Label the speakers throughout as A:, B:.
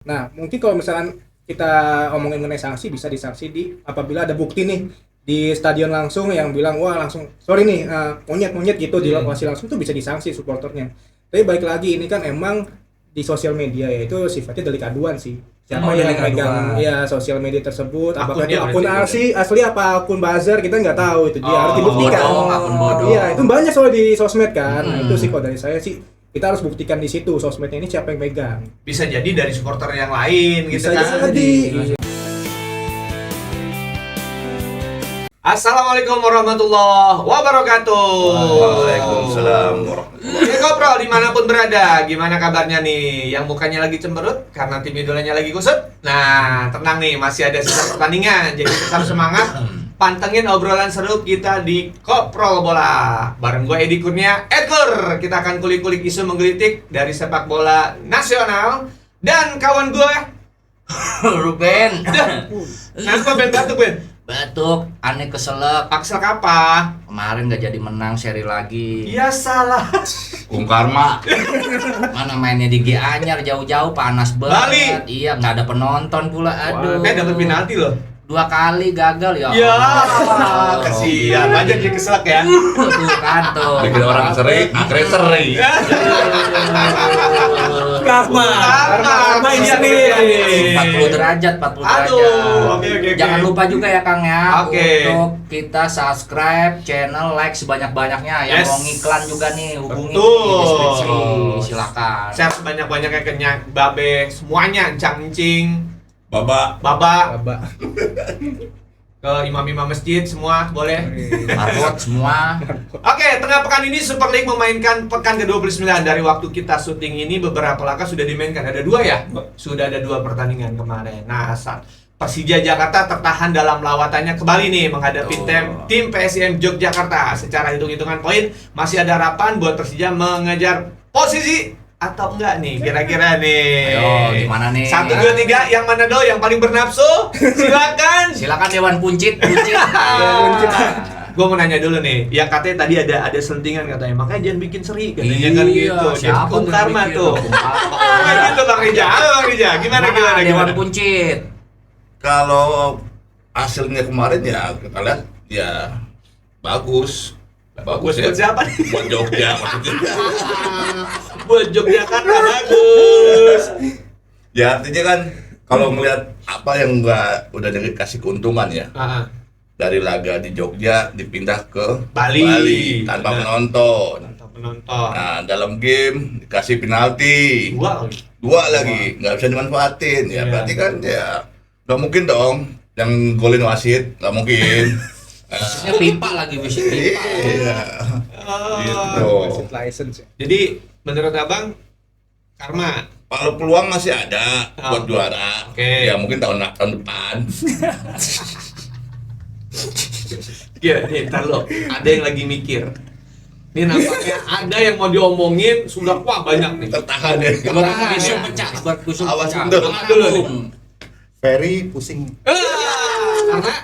A: Nah, mungkin kalau misalkan kita omongin mengenai sanksi, bisa disanksi apabila ada bukti nih di stadion langsung yang bilang wah langsung sorry nih monyet gitu di lokasi langsung tuh bisa disanksi supporternya. Tapi balik lagi ini kan emang di sosial media ya itu sifatnya delik aduan sih. Siapa yang megang ya sosial media tersebut, apakah itu akun asli apa akun buzzer, kita nggak tahu itu dia harus dibuktikan.
B: Akun bodoh.
A: Iya, itu banyak soal di sosmed kan. Nah, itu sih kalau dari saya sih kita harus buktikan di situ sosmednya ini siapa yang megang.
C: Bisa jadi dari supporter yang lain gitu
A: Bisa
C: kan.
A: jadi.
C: Assalamualaikum warahmatullahi wabarakatuh.
D: Waalaikumsalam warahmatullahi.
C: Oke Koprol dimanapun berada, gimana kabarnya nih? Yang mukanya lagi cemberut karena tim idolanya lagi kusut. Nah, tenang nih, masih ada sisa pertandingan, jadi tetap semangat. Pantengin obrolan seru kita di Koprol Bola. Bareng gue Edi Kurnia, Edgar. Kita akan kulik-kulik isu menggelitik dari sepak bola nasional. Dan kawan gue
B: Ruben.
C: Kenapa Ben batuk Ben?
B: Batuk, aneh keselak.
C: Aksel apa?
B: Kemarin gak jadi menang seri lagi.
C: Ya salah.
D: Bung Karma.
B: Mana mainnya di G Anyar jauh-jauh panas banget.
C: Bali.
B: Iya, nggak ada penonton pula. Aduh.
C: Dapat penalti loh.
B: 2 kali gagal ya.
C: Ya,
B: Allah.
C: kasihan. Banyak yang keselak ya.
B: Tuh kan tuh.
D: Bikin orang seri, akhirnya seri.
C: Karma ini nih.
B: 40 derajat.
C: Aduh, oke.
B: Jangan lupa juga ya Kang ya,
C: Oke.
B: untuk kita subscribe channel, like sebanyak-banyaknya. Yang
C: Yes.
B: mau ngiklan juga nih hubungi
C: Betul.
B: di deskripsi. Silakan.
C: Share sebanyak-banyaknya ke Babe semuanya, encang-encing,
D: Baba.
C: Baba,
A: Aba.
C: ke imam-imam masjid semua boleh.
B: Marbot semua.
C: Oke, tengah pekan ini Super League memainkan pekan ke-29 dari waktu kita syuting ini. Beberapa laga sudah dimainkan. Ada 2 ya? Sudah ada 2 pertandingan kemarin. Nah, Persija Jakarta tertahan dalam lawatannya ke Bali nih menghadapi tim PSM Yogyakarta. Secara hitung-hitungan poin masih ada harapan buat Persija mengejar posisi atau enggak nih kira-kira nih.
B: Ayo, gimana nih?
C: 1, 2, 3 yang mana dong yang paling bernafsu? Silakan.
B: Silakan Dewan Puncit.
C: Gue mau nanya dulu nih, yang katanya tadi ada selentingan katanya, makanya jangan bikin seri katanya kan
B: Iya,
C: gitu. Jadi
B: siapa
C: Bung
B: tuh
C: Karma
B: bikin?
C: tuh.
B: Bung Karma.
C: Kayak gitu Bang Rija. Halo Bang Rija, gimana?
B: Dewan Puncit.
D: Kalau hasilnya kemarin ya kita lihat ya bagus. Bagus ya.
C: Buat siapa nih?
D: Buat Jogja maksudnya.
C: Buat Yogyakarta bagus.
D: Ya artinya kan kalau melihat apa yang udah dikasih keuntungan ya dari laga di Jogja dipindah ke
C: Bali.
D: tanpa
C: Nah.
D: penonton.
C: Tanpa penonton.
D: Nah dalam game dikasih penalti.
C: 2
D: lagi nggak bisa dimanfaatin ya
C: Iya.
D: berarti kan ya nggak mungkin dong yang golin wasit nggak mungkin.
B: Ini pipa lagi wasit pipa.
D: Iya. Gitu.
A: Wasit license ya.
C: Jadi menurut Abang Karma
D: Kalau peluang masih ada buat juara.
C: Oke.
D: Ya mungkin tahun depan.
C: ya nih, ntar lo ada yang lagi mikir. Ini nampaknya ada yang mau diomongin sudah wah banyak nih.
D: Tertahan ya.
B: Buat kusum pecah, buat kusum
D: Awas
B: pecah.
D: mundur.
C: Awas dulu nih.
E: Ferry pusing.
C: Karena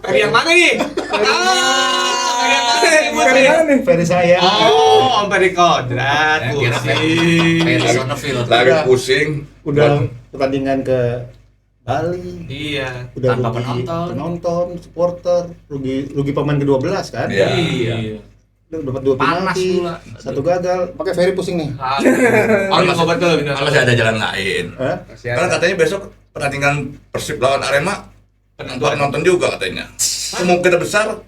C: Ferry yang mana nih? Ferry yang mana nih?
A: Bukan yang mana nih?
E: Ferry saya.
C: Oh, Om Ferry Kodrat,
B: Ya, kira
C: pusing.
B: Ferry Soneville.
D: Lagi pusing.
E: Udah pertandingan ke Bali.
C: Iya.
E: Udah
B: Tanpa
E: rugi
B: penonton.
E: supporter, rugi pemain ke-12 kan?
D: Iya.
E: Udah dapat 2
B: Panas
E: penalti,
B: pula.
E: 1 gagal. Pakai Ferry pusing nih.
C: Oh, obat dulu benar.
D: Kan masih ada jalan lain.
E: Hah?
D: Karena katanya besok pertandingan Persib lawan Arema tanpa penonton juga katanya. Kemungkinan besar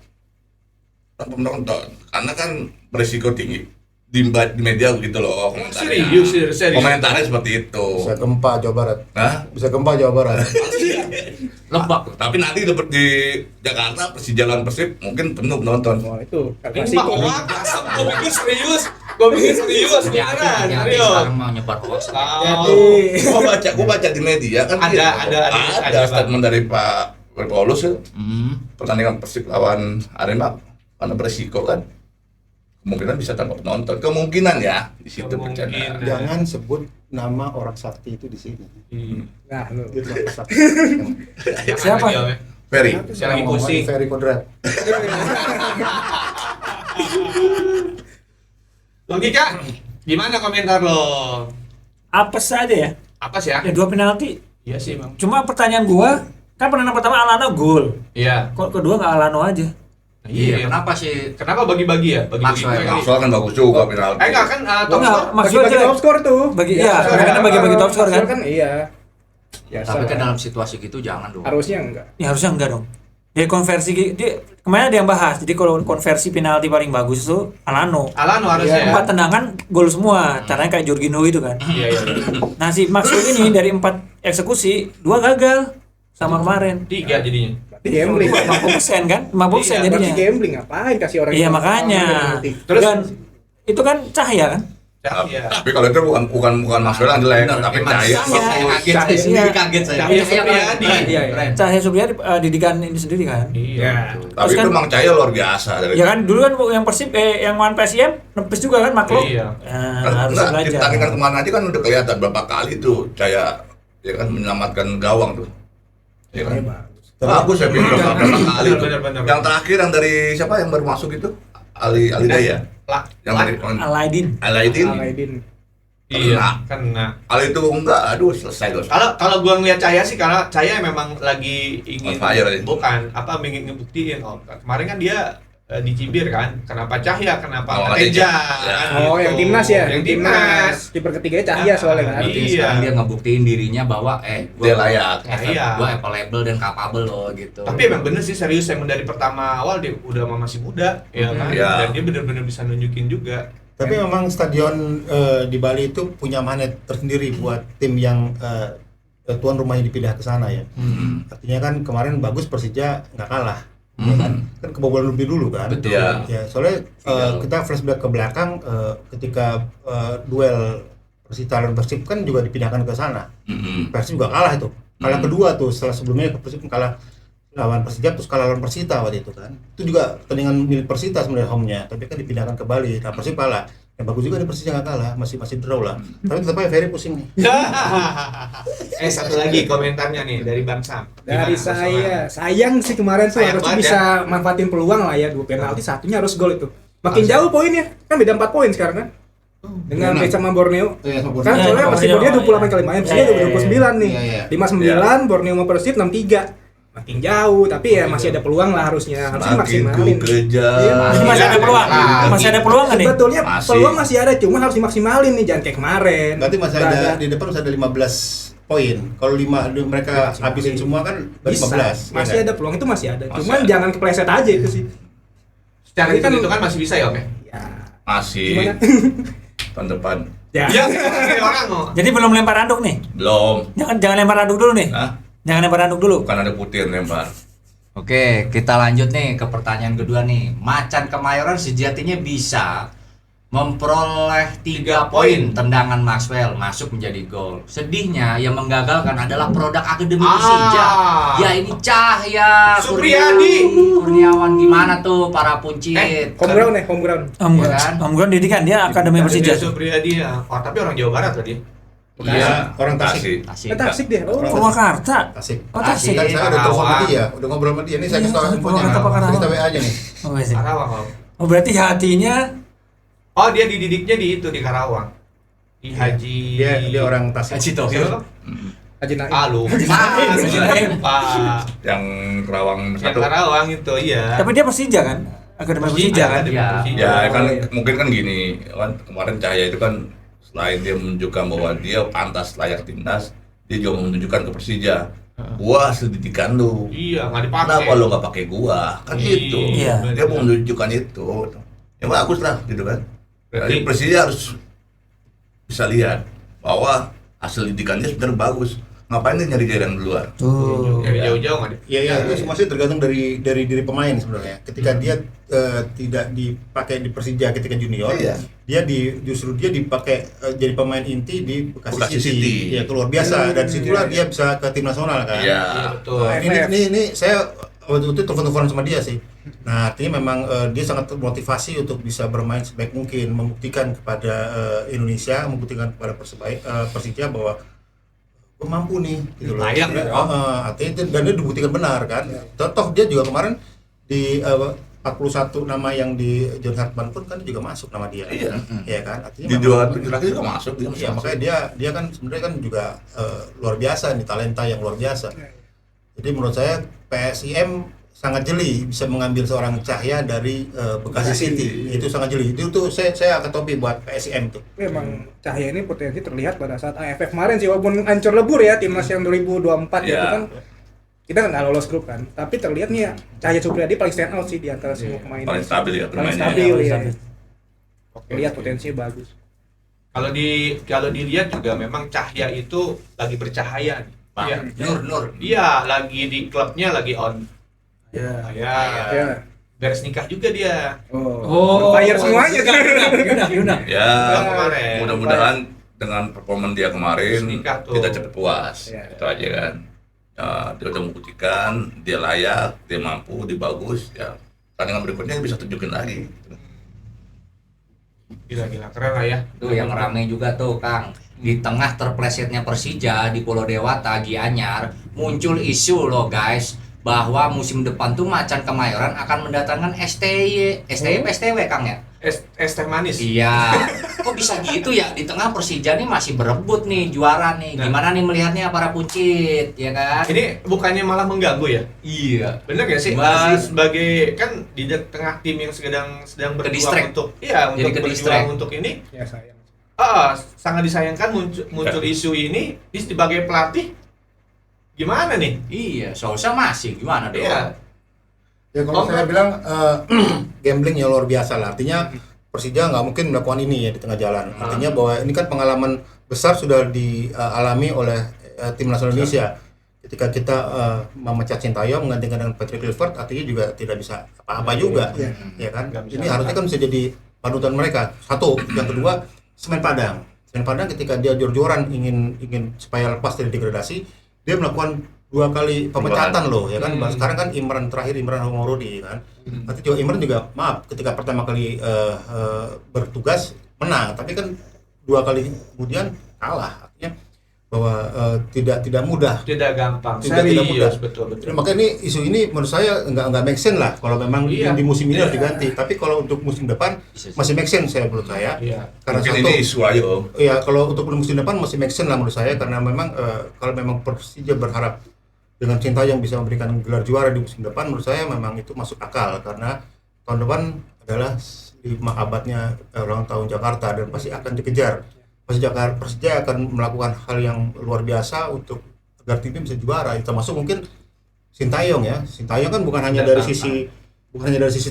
D: tanpa penonton. Karena kan berisiko tinggi di media gitu loh komentarnya.
C: Serius.
D: Komentarnya seperti itu.
E: Bisa gempa Jawa Barat.
D: Hah?
E: Bisa gempa Jawa Barat.
B: Lebak.
D: Tapi nanti di Jakarta Persija lawan Persib mungkin penuh penonton.
A: Wah, itu
C: Ini
A: klasik.
C: mah hoax. Gue pikir serius. Beneran.
B: Hati-hati
C: Serius.
B: sekarang mau nyebar hoax.
D: Gua baca di media kan ada statement dari Pak Paulus ya, pertandingan Persib lawan Arema karena berisiko kan kemungkinan bisa tanpa penonton, kemungkinan ya di situ
C: Kemungkinan.
D: bercanda.
E: Jangan sebut nama orang sakti itu di sini.
A: Nah, lu.
E: Itu orang sakti.
C: Siapa?
D: Ferry.
C: Saya lagi pusing.
E: Ferry Kodrat.
C: Logika, gimana komentar lo?
F: Apes aja ya.
C: Apa sih ya?
F: Ya 2 penalti.
C: Iya sih, Bang.
F: Cuma pertanyaan gua, kan pertandingan pertama Alano gol.
C: Iya.
F: Kok kedua nggak Alano aja?
B: Iya, kenapa sih?
C: Kenapa bagi-bagi ya? Bagi-bagi
B: Maxwell.
C: poin kali.
D: Maxwell kan bagus juga penalti.
C: Enggak kan top
F: Enggak,
C: score.
F: maksudnya
A: Bagi-bagi top score tuh.
F: Bagi
A: Biasa.
F: iya, karena bagi-bagi top score kan.
A: Iya. Ya,
B: Tapi kan dalam situasi gitu jangan dong.
A: harusnya enggak.
F: Ya harusnya enggak dong. Dia konversi dia kemarin ada yang bahas. Jadi kalau konversi penalti paling bagus itu Alano.
C: Alano harusnya ya.
F: 4 tendangan gol semua. Caranya kayak Jorginho itu kan.
C: Iya, iya.
F: Nah, si Maxwell ini dari 4 eksekusi, 2 gagal sama kemarin.
C: 3 jadinya.
A: Berarti gambling.
F: 50% kan? 50%
C: Iya,
F: jadinya.
A: Berarti gambling ngapain kasih orang
F: Iya
A: yang
F: makanya.
A: penalti?
C: Terus?
F: Dan itu kan Cahya kan?
C: Iya.
D: Tapi kalau itu bukan Maxwell yang jelek, tapi Cahaya.
B: Kaget saya
A: Cahaya.
B: sendiri kaget saya.
C: Cahaya Supriyadi.
A: Iya, iya.
F: Cahya Supriyadi didikan ini sendiri kan?
C: Iya.
D: Tapi
F: Terus
D: itu
F: kan-
D: Mang Cahaya luar biasa dari.
F: Ya kan dulu kan yang Persib yang lawan PSM nempes juga kan Maklok.
C: Iya.
F: Nah, harus
D: Nah,
F: belajar.
D: di pertandingan kemarin aja kan udah kelihatan berapa kali tuh Cahya ya kan menyelamatkan gawang tuh. Ya kan? Bagus ya Pin, berapa kali tuh.
C: Benar.
D: Yang terakhir yang dari siapa yang baru masuk itu? Ali Daya. Yang dari
F: Alaidin.
D: Alaidin.
A: Alaidin.
C: Iya, kena.
D: Kalau itu enggak, aduh selesai dos.
C: Kalau gua ngeliat Cahaya sih, karena Cahaya memang lagi ingin
D: On fire aja.
C: bukan apa ingin ngebuktiin. Kemarin kan dia dicibir kan, kenapa Cahaya, kenapa
D: Oh,
C: Teja?
D: Teja.
C: kan
A: Oh,
C: gitu.
A: yang timnas ya?
C: Yang timnas.
A: Kiper ketiganya Cahaya soalnya kan.
C: Iya.
B: Sekarang dia ngebuktiin dirinya bahwa
D: Dia layak.
C: Iya.
B: Gue available dan capable loh gitu.
C: Tapi emang bener sih, serius, emang dari pertama awal dia udah masih muda, ya kan?
D: Iya.
C: Dan dia bener-bener bisa nunjukin juga.
E: Tapi memang stadion di Bali itu punya magnet tersendiri buat tim yang tuan rumahnya dipindah ke sana ya. Artinya kan kemarin bagus Persija nggak kalah. Ya kan? Kan kebobolan lebih dulu kan.
B: Betul.
D: Iya.
E: Ya, soalnya kita flashback ke belakang ketika duel Persita lawan Persib kan juga dipindahkan ke sana. Persib juga kalah itu. Kalah kedua tuh setelah sebelumnya Persib kalah lawan Persija terus kalah lawan Persita waktu itu kan. Itu juga pertandingan milik Persita sebenarnya home-nya, tapi kan dipindahkan ke Bali. Nah, Persib kalah. Yang bagus juga di Persija nggak kalah, masih draw lah. Tapi tetap aja Ferry pusing nih.
C: Satu lagi komentarnya nih dari Bang Sam.
A: Dari
C: Gimana,
A: saya, sayang sih kemarin tuh
C: Sayang
A: harusnya
C: banget
A: bisa manfaatin peluang lah ya, 2 penalti, satunya harus gol itu. Makin jauh poinnya, kan beda 4 poin sekarang kan. Dengan
E: Benar.
A: sama Borneo.
E: Iya, sama
A: Kan
E: Borneo.
A: soalnya
F: Iya,
A: Persib
F: Borneo,
A: Borneo 28 kali main, Persija
F: Iya, iya,
A: 29 nih.
E: iya, iya.
A: 59, Borneo sama Persib 63. Makin jauh, tapi ya masih ada peluang lah harusnya. Harusnya
D: Makin ku
A: maksimalin.
D: kejar.
A: Iya,
F: Masih ada peluang. Masih ada peluang nggak nih?
A: Sebetulnya
D: Masih.
A: peluang masih ada, cuma harus dimaksimalin nih, jangan kayak kemarin.
E: Berarti masih
A: Nggak
E: ada di depan masih ada 15 poin. Kalau 5 mereka
A: Maksimalin.
E: habisin semua kan baru
A: Bisa,
E: 15.
A: masih
E: ya
A: ada
E: kan?
A: peluang itu masih ada.
D: Masih
A: Cuman
D: ada.
A: jangan kepleset aja itu sih.
C: Secara
A: Tapi kan-
C: itu kan masih bisa ya, Oke?
A: Ya.
D: Masih
A: Gimana?
D: tahun depan.
A: Ya.
C: Ya, kayak orang kok.
F: Jadi belum lempar anduk nih.
D: Belum.
F: Jangan lempar anduk dulu nih.
D: Hah?
F: Jangan lempar anduk dulu.
D: Bukan ada putir lempar.
B: Oke, kita lanjut nih ke pertanyaan kedua nih. Macan Kemayoran sejatinya bisa memperoleh 3 poin tendangan Maxwell masuk menjadi gol. Sedihnya yang menggagalkan adalah produk akademi Persija. Ya ini Cahya
C: Supriyadi.
B: Kurniawan gimana tuh para puncit?
A: Home ground ya, home ground.
B: Iya kan?
F: Om Gon didikan dia akademi Persija.
C: Supriyadi ya. Oh, tapi orang Jawa Barat tadi.
D: Iya,
E: orang Tasik.
B: Tasik.
A: Tasik deh. Oh.
F: Purwakarta.
E: Tasik.
F: Oh, Tasik.
E: Kan saya udah telepon sama
C: Karawang.
E: dia, udah ngobrol sama dia. Ini saya kasih tahu
F: Iya,
E: infonya.
F: Purwakarta apa Karawang?
E: Kita WA aja nih.
F: Oh, iya.
C: Karawang, Om.
F: Oh, berarti hatinya
C: Oh, dia dididiknya di itu, di Karawang. Di Haji.
E: Dia orang Tasik.
B: Haji Tohir.
C: Siapa?
A: Haji Naim.
C: Alu.
F: Haji Naim.
C: Pak.
D: Yang Kerawang
C: Yang
D: satu.
C: Karawang itu, iya.
F: tapi dia Persija kan? Akademi Persija kan?
B: Iya.
D: Ya kan mungkin kan gini, kan kemarin Cahaya itu kan selain dia menunjukkan bahwa dia pantas layak timnas, dia juga menunjukkan ke Persija. Gua hasil didikan lu.
C: Iya, nggak dipakai.
D: Kenapa lu nggak pakai gua? Kan gitu.
F: Iya.
D: Dia mau menunjukkan itu. Ya bagus lah gitu kan. Jadi Persija harus bisa lihat bahwa hasil didikannya sebenarnya bagus. Ngapain dia nyari jalan di luar?
F: Tuh.
C: Dari jauh-jauh nggak dia?
E: Iya, itu masih tergantung dari diri pemain sebenarnya. Ketika dia tidak dipakai di Persija ketika junior,
D: Iya.
E: dia justru dia dipakai jadi pemain inti di Bekasi
D: Bekasi
E: City.
D: City.
E: Ya, itu luar biasa. Dan situlah dia bisa ke tim nasional kan.
D: Iya.
C: Betul.
E: Nah, ini saya waktu itu telepon-teleponan sama dia sih. Nah, artinya memang dia sangat termotivasi untuk bisa bermain sebaik mungkin, membuktikan kepada Indonesia, membuktikan kepada Persija bahwa gue mampu nih, gitu loh.
C: Layak ya.
E: Artinya itu, dan dia dibuktikan benar kan. Toh dia juga kemarin di 41 nama yang di John Hartman pun kan juga masuk nama dia.
D: Iya.
E: Iya kan? Artinya
D: Di
E: memang-
D: 27 lagi juga masuk dia.
E: Iya, makanya dia kan sebenarnya kan juga luar biasa nih, talenta yang luar biasa. Jadi menurut saya PSIM sangat jeli bisa mengambil seorang Cahya dari Bekasi City. Itu sangat jeli. Itu tuh saya akan topi buat PSIM tuh.
A: Tapi emang Cahya ini potensi terlihat pada saat AFF kemarin sih, walaupun hancur lebur ya timnas yang 2024 gitu
D: Iya.
A: kan. Kita nggak lolos grup kan, tapi terlihat nih ya Cahya Supriyadi paling stand out sih di antara semua pemain.
D: Paling stabil ya
A: Paling
D: permainnya.
A: stabil ya.
C: Oke,
A: Lihat
C: oke.
A: potensinya bagus.
C: Kalau dilihat juga memang Cahya itu lagi bercahaya nih. Iya.
B: Nur.
C: Iya, lagi di klubnya lagi on.
F: Ya.
C: Ya.
A: Ya.
C: Beres nikah juga dia.
F: Oh,
A: Fire semuanya.
F: Yunang.
D: Ya,
C: Kemarin.
D: mudah-mudahan dengan performa dia kemarin
C: Nikah tuh.
D: kita cepet puas.
A: Iya.
D: Itu aja kan. Dia udah membuktikan dia layak, dia mampu, dia bagus. Ya, pertandingan berikutnya bisa tunjukin lagi.
C: Gila keren lah ya.
B: Tuh yang rame juga tuh Kang, di tengah terplesetnya Persija di Pulau Dewata Gianyar muncul isu loh guys bahwa musim depan tuh Macan Kemayoran akan mendatangkan STY PSTW Kang ya.
C: Es teh manis.
B: Iya, kok bisa gitu ya, di tengah Persija nih masih berebut nih juara nih.
C: Nah.
B: Gimana nih melihatnya para puncit, ya kan?
C: Ini bukannya malah mengganggu ya?
B: Iya.
C: Bener gak sih?
B: Gimana sih?
C: Sebagai kan di tengah tim yang sedang berjuang
B: Ke-distract.
C: untuk
B: Jadi
C: untuk
B: ke-distract.
C: berjuang untuk ini,
A: Ya sayang.
C: sangat disayangkan muncul isu ini sebagai pelatih. Gimana nih?
B: Iya, Sousa masih gimana dong?
C: Iya.
E: Ya kalau saya bilang gambling yang luar biasa lah. Artinya Persija nggak mungkin melakukan ini ya di tengah jalan. Artinya bahwa ini kan pengalaman besar sudah dialami oleh tim nasional Indonesia. Ketika kita memecat Sintayong menggantikan dengan Patrick Kluivert, artinya juga tidak bisa apa-apa juga, ya kan?
C: Nggak bisa
E: Ini harusnya kan bisa jadi panutan mereka. Satu, yang kedua, Semen Padang. Semen Padang ketika dia jor-joran ingin supaya lepas dari degradasi, dia melakukan 2 kali pemecatan loh, ya kan? Sekarang kan Imran Homorodi kan. Nanti juga Imran juga maaf ketika pertama kali bertugas menang, tapi kan 2 kali kemudian kalah. Artinya bahwa tidak mudah.
C: Tidak gampang.
E: Tidak
C: Serius,
E: mudah.
C: betul.
E: Makanya ini isu ini menurut saya nggak make sense lah kalau memang
C: Iya.
E: di musim ini
C: Iya.
E: harus diganti. Tapi kalau untuk musim depan masih make sense saya menurut saya.
C: Iya.
E: Karena
D: Mungkin
E: satu,
D: ini isu aja Om.
E: ya kalau untuk musim depan masih make sense lah menurut saya karena memang kalau memang Persija berharap dengan Sintayong bisa memberikan gelar juara di musim depan, menurut saya memang itu masuk akal karena tahun depan adalah 5 abadnya ulang tahun Jakarta dan pasti akan dikejar. Persija akan melakukan hal yang luar biasa untuk agar timnya bisa juara. Termasuk mungkin Sintayong ya. Sintayong kan bukan hanya dari sisi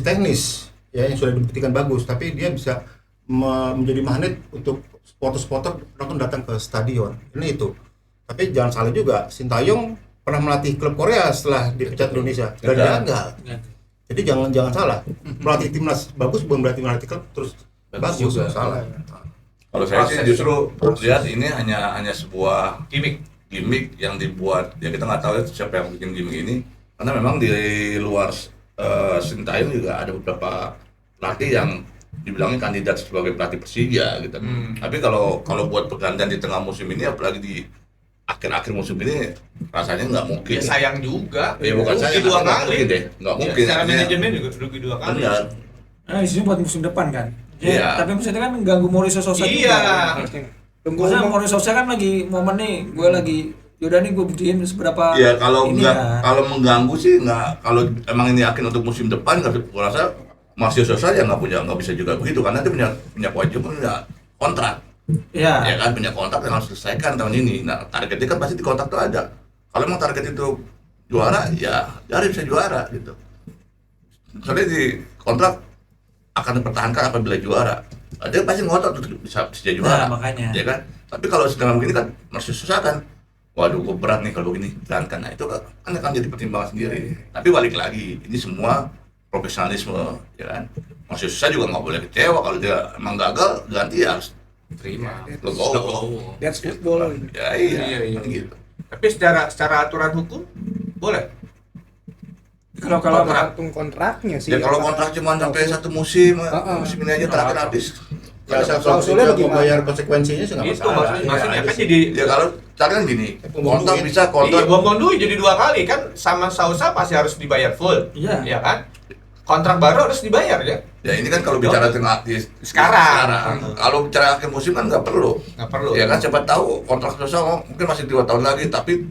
E: teknis ya yang sudah dibuktikan bagus, tapi dia bisa menjadi magnet untuk supporter datang ke stadion. Ini itu. Tapi jangan salah juga, Sintayong pernah melatih klub Korea setelah dipecat Indonesia dan gagal. Jadi jangan salah. Pelatih timnas bagus bukan berarti melatih klub terus bagus
B: juga.
E: salah.
D: Kalau saya sih justru lihat ini hanya sebuah
C: Gimik.
D: yang dibuat, ya kita nggak tahu ya siapa yang bikin gimmick ini karena memang di luar Sintayong juga ada beberapa pelatih yang dibilangnya kandidat sebagai pelatih Persija gitu. Tapi kalau buat pergantian di tengah musim ini apalagi di akhir-akhir musim ini rasanya nggak mungkin.
C: Ya sayang juga.
D: Ya bukan
C: Rugi
D: saya
C: 2
D: nggak
C: kali.
D: mungkin deh, nggak
C: Ya,
D: mungkin.
C: secara
D: Artinya-
C: manajemen juga rugi 2 kali.
D: Benar.
F: Nah, isunya buat musim depan kan.
D: Iya.
F: Tapi maksudnya kan ganggu Mauricio Sousa
C: Iya.
F: juga.
A: Tunggu
F: Maksudnya Mauricio Sousa kan lagi momen nih, gue lagi yaudah nih gue buktiin seberapa
D: Ya kalau
F: ini
D: nggak
F: kan.
D: kalau mengganggu sih nggak, kalau emang ini yakin untuk musim depan nggak, gue rasa Mauricio Sousa ya nggak bisa juga begitu karena dia punya kewajiban, punya kontrak.
F: Iya.
D: Ya kan, punya kontrak yang harus selesaikan tahun ini. Nah targetnya kan pasti di kontrak tuh ada. Kalau emang target itu juara ya dia bisa juara gitu. Soalnya di kontrak akan dipertahankan apabila juara. Dia pasti ngotot untuk bisa juara.
F: Nah, makanya.
D: Ya kan. Tapi kalau sedang begini kan masih susah kan. Waduh, kok berat nih kalau begini. Kan nah itu kan akan jadi pertimbangan sendiri. Tapi balik lagi, ini semua profesionalisme, ya kan. Masih susah juga nggak boleh kecewa kalau dia emang gagal, ganti ya harus
B: Terima.
D: legowo.
A: That's football.
D: Ya iya,
C: Iya.
D: gitu.
C: Tapi secara aturan hukum boleh.
F: Kalau
A: Tergantung kontraknya sih.
D: Ya kalau kontrak cuma sampai satu musim,
A: Heeh.
D: musim ini aja terakhir habis.
E: Ya asal
A: klausulnya
E: klausulnya
A: bagaimana?
E: membayar konsekuensinya sih nggak
C: Itu
E: masalah.
C: maksudnya
D: Ya,
C: kan
D: sih.
C: jadi
D: Ya kalau cara kan gini,
E: Buang
D: kontrak
E: duit.
D: bisa
C: iya,
D: kontrak.
C: buang duit jadi 2 kali kan sama Sousa pasti harus dibayar full.
F: Iya.
C: Iya kan? kontrak baru harus dibayar ya.
D: Ya ini kan kalau bicara tengah
C: Sekarang.
D: Kalau bicara akhir musim kan nggak perlu. Ya kan siapa tahu kontrak selesai mungkin masih 2 tahun lagi tapi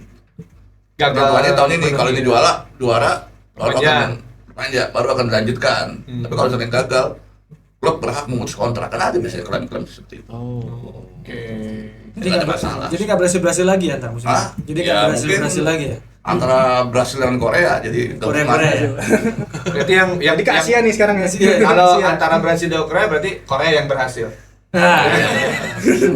D: gagalnya tahun ini. Kalau ini juara baru akan dilanjutkan. Tapi kalau misalnya gagal, klub berhak memutus kontrak. Kan ada biasanya klaim-klaim seperti itu.
C: Oke.
F: Jadi
D: Nggak ada
F: nggak
D: masalah.
F: Jadi nggak berhasil lagi ya antar musim.
D: Hah?
F: Jadi
D: Ya,
F: nggak
D: mungkin
F: berhasil lagi ya.
D: Antara Brasil dan Korea jadi
F: Korea
D: gabungan.
F: ya.
C: Berarti yang
A: Jadi ke Asia nih sekarang ya.
C: kalau
A: Asia.
C: antara Brasil dan Korea berarti Korea yang berhasil.
F: Nah,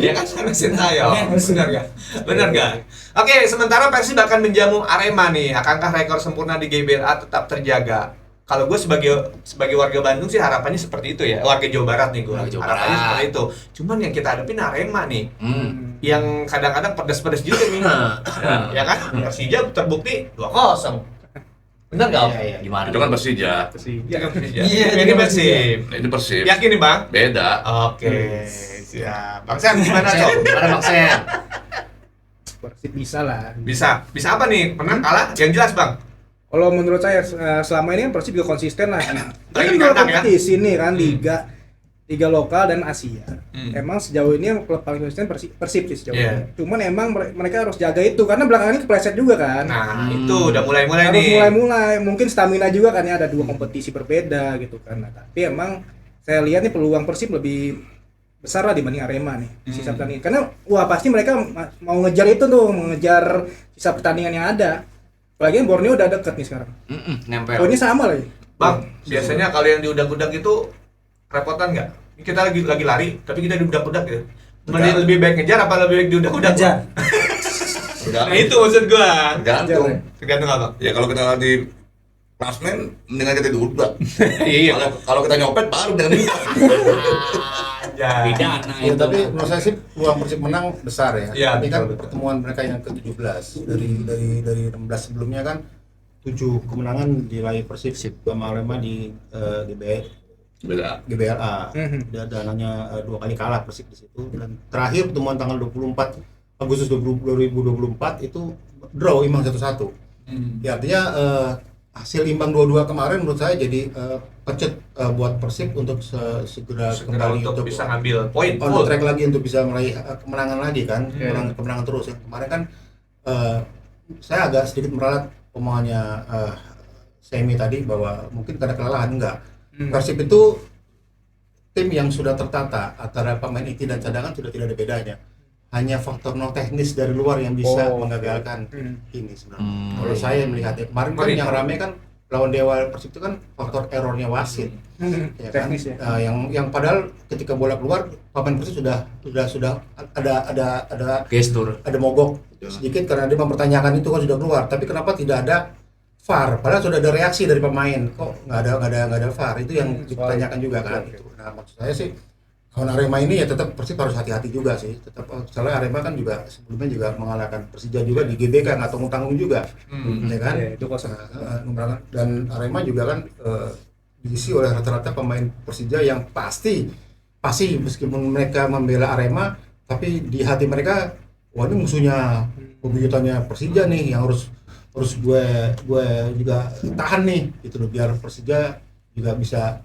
C: Ya kan sama Sintayong. Benar gak? Benar gak? Oke, sementara Persib akan menjamu Arema nih. Akankah rekor sempurna di GBLA tetap terjaga? Kalau gue sebagai warga Bandung sih harapannya seperti itu ya. Warga Jawa Barat nih gue.
B: Warga Jawa
C: Harapannya
B: Barat.
C: seperti itu. Cuman yang kita hadapin Arema nih.
B: Ya.
C: Yang kadang-kadang pedas-pedas juga nih. Ya kan? Persija terbukti 2-0. Benar gak?
E: Iya.
B: Gimana?
D: Itu kan Persija.
C: Itu kan Persija.
F: Iya,
C: Ini Persib.
D: Nah, ini Persib.
C: Yakin nih Bang?
D: Beda.
C: Oke, siap. Bang Sen gimana Cok?
B: Gimana Bang Sen?
A: Persib bisa lah.
C: Bisa apa nih? Menang kalah? Yang jelas Bang.
A: Kalau menurut saya selama ini kan Persib juga konsisten lah.
C: Lagi
A: Kan
C: di
A: dua
C: kandang ya?
A: kompetisi nih kan liga lokal dan Asia.
C: Hmm.
A: Emang sejauh ini yang klub paling konsisten Persib sih sejauh
C: Iya.
A: ini. Cuman emang mereka harus jaga itu karena belakangan ini kepleset juga kan.
C: Nah, itu udah mulai-mulai
A: harus
C: nih.
A: mulai mungkin stamina juga kan ya, ada 2 kompetisi berbeda gitu kan. Nah, tapi emang saya lihat nih peluang Persib lebih besar lah dibanding Arema nih sisa pertandingan. Karena wah pasti mereka mau ngejar itu tuh, mengejar sisa pertandingan yang ada. Apalagi Borneo udah deket nih sekarang.
B: Nempel.
A: Poinnya sama lagi.
C: Bang, biasanya kalau yang diudak-udak itu repotan nggak? Kita lagi lari, tapi kita diudak-udak gitu. Mending lebih baik ngejar apa lebih baik diudak-udak?
F: Ngejar.
C: Nah itu maksud gua.
D: Tergantung.
C: Tergantung apa?
D: Ya kalau kita lagi klasmen, mendingan kita diudak.
C: Iya.
D: Kalau kita nyopet baru dengan itu.
B: Pidana
E: Ya,
B: itu.
E: tapi menurut saya sih peluang Persib menang besar ya.
C: Iya,
E: Ini kan
C: betul.
E: pertemuan mereka yang ke-17 dari 16 sebelumnya kan 7 kemenangan diraih Persib sama Arema di
D: Beda.
E: GBLA. Dan hanya 2 kali kalah Persib di situ. Dan terakhir pertemuan tanggal 24 Agustus 2024 itu draw imbang 1-1. Ya artinya hasil imbang 2-2 kemarin menurut saya jadi pecut buat Persib untuk segera kembali
C: untuk
E: untuk
C: bisa ngambil poin
E: on the
C: full.
E: track lagi untuk bisa meraih kemenangan lagi kan, kemenangan terus ya. Kemarin kan saya agak sedikit meralat omongannya Semi tadi bahwa mungkin karena kelelahan, enggak. Persib itu tim yang sudah tertata antara pemain inti dan cadangan sudah tidak ada bedanya. Hanya faktor non teknis dari luar yang bisa menggagalkan ini sebenarnya. Kalau saya melihatnya kemarin kan yang rame kan lawan Dewa Persib itu kan faktor errornya wasit. Ya kan?
A: Teknis ya.
E: Yang padahal ketika bola keluar pemain Persib sudah ada
B: Gestur.
E: ada mogok sedikit karena dia mempertanyakan itu kan sudah keluar, tapi kenapa tidak ada VAR? Padahal sudah ada reaksi dari pemain, kok nggak ada VAR, itu yang dipertanyakan juga kan. Itu. Nah maksud saya sih kalau Arema ini ya tetap Persib harus hati-hati juga sih. Tetap soalnya Arema kan juga sebelumnya juga mengalahkan Persija juga di GBK, nggak tanggung-tanggung juga, ya kan?
A: Iya, itu kosong.
E: Dan Arema juga kan diisi oleh rata-rata pemain Persija yang pasti meskipun mereka membela Arema, tapi di hati mereka wah ini musuhnya bebuyutannya Persija nih yang harus gue juga tahan nih gitu loh, biar Persija juga bisa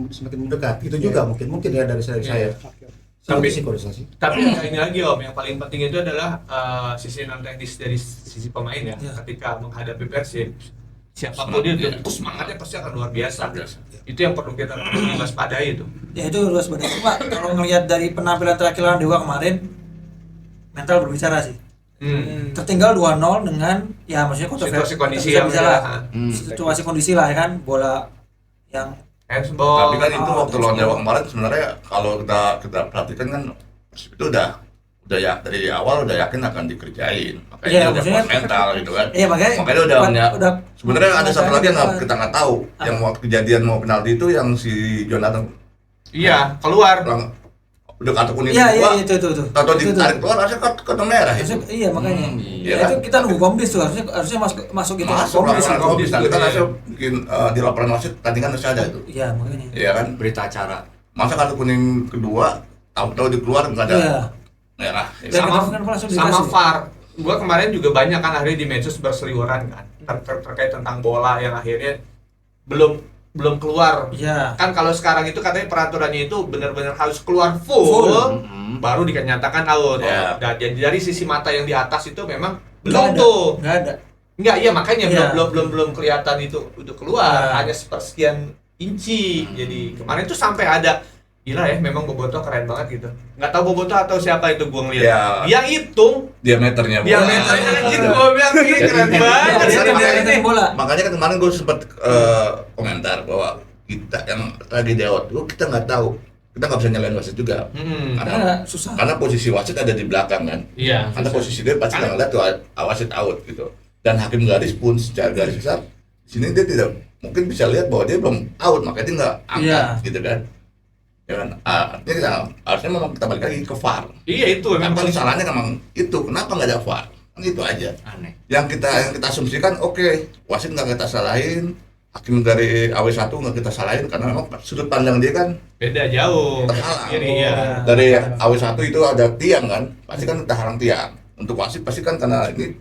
E: semakin mendekat. Itu juga mungkin ya dari saya.
C: Tapi ada ini lagi Om, yang paling penting itu adalah sisi non teknis dari sisi pemain ya. Ketika menghadapi Persib, siapapun dia itu semangatnya pasti akan luar biasa. Itu yang perlu kita waspadai itu.
F: Ya itu luas banget. Pak, kalau ngelihat dari penampilan terakhir lawan Dewa kemarin, mental berbicara sih. Tertinggal 2-0 dengan ya maksudnya
C: Situasi kondisi
F: bisa
C: yang
F: lah. Situasi kondisi lah ya kan, bola yang
C: handsball.
D: Tapi kan itu waktu lawan Jawa kemarin sebenarnya kalau kita perhatikan kan Persib itu udah ya dari awal udah yakin akan dikerjain. Makanya
F: Iya,
D: dia udah
F: maksudnya-
D: kuat mental gitu kan.
F: Iya, makanya udah
D: sebenarnya ada satu lagi yang
F: makanya
D: kita nggak tahu yang waktu kejadian mau penalti itu yang si Jonathan
C: Iya, keluar.
D: udah kartu kuning
F: Iya,
D: kedua.
F: itu.
D: Tahu ditarik keluar harusnya kartu merah itu.
F: Iya makanya.
D: Iya
F: Ya, itu
D: kan?
F: kita nunggu komdis tuh harusnya masuk gitu.
D: Masuk
F: komdis.
D: laporan komdis nanti kan harusnya bikin di laporan wasit tandingan harus ada itu.
F: Iya makanya.
D: Iya kan?
B: Berita acara.
D: Masa kartu kuning kedua tahu-tahu dikeluar nggak ada
F: Iya.
D: merah.
F: Dan
C: Sama-
F: kan langsung
C: Sama
F: dikasih.
C: VAR. Gua kemarin juga banyak kan akhirnya di medsos berseliweran kan terkait tentang bola yang akhirnya belum belum keluar.
F: Iya.
C: Kan kalau sekarang itu katanya peraturannya itu benar-benar harus keluar full. Baru dinyatakan out.
D: Ya.
C: Dan jadi dari sisi mata yang di atas itu memang
F: Nggak
C: belum
F: ada.
C: tuh.
F: Nggak ada.
C: Enggak, iya makanya
F: Iya.
C: belum kelihatan itu udah keluar,
F: Nah.
C: hanya sepersekian inci. Jadi kemarin tuh sampai ada gila ya, memang Boboto keren banget gitu. Nggak tahu Boboto atau siapa itu gua ngeliat.
D: Ya.
C: Dia hitung
D: Diameternya bola.
C: diameternya anjir, gua bilang ini keren
D: Jadi,
C: banget
F: Dia
C: ini
F: dari
C: ini.
F: bola.
D: Makanya kan kemarin gue sempat komentar bahwa kita yang lagi deot itu kita nggak tahu, kita nggak bisa nyalain wasit juga.
F: Karena susah.
D: Karena posisi wasit ada di belakang kan.
C: Iya.
D: Karena posisi dia pasti nggak ngeliat tuh wasit out gitu. Dan hakim garis pun secara garis besar di sini dia tidak mungkin bisa lihat bahwa dia belum out, makanya dia nggak angkat gitu kan. Ya kan, artinya kita, harusnya memang kita balik lagi ke VAR.
C: Iya itu memang
D: Memang salahnya memang itu, kenapa nggak ada VAR? Kan itu aja.
B: Aneh.
D: Yang kita asumsikan oke, wasit nggak kita salahin, hakim dari AW1 nggak kita salahin karena memang sudut pandang dia kan
C: beda jauh.
D: terhalang.
C: Kiri ya.
D: Dari AW1 itu ada tiang kan, pasti kan terhalang tiang. Untuk wasit pasti kan karena ini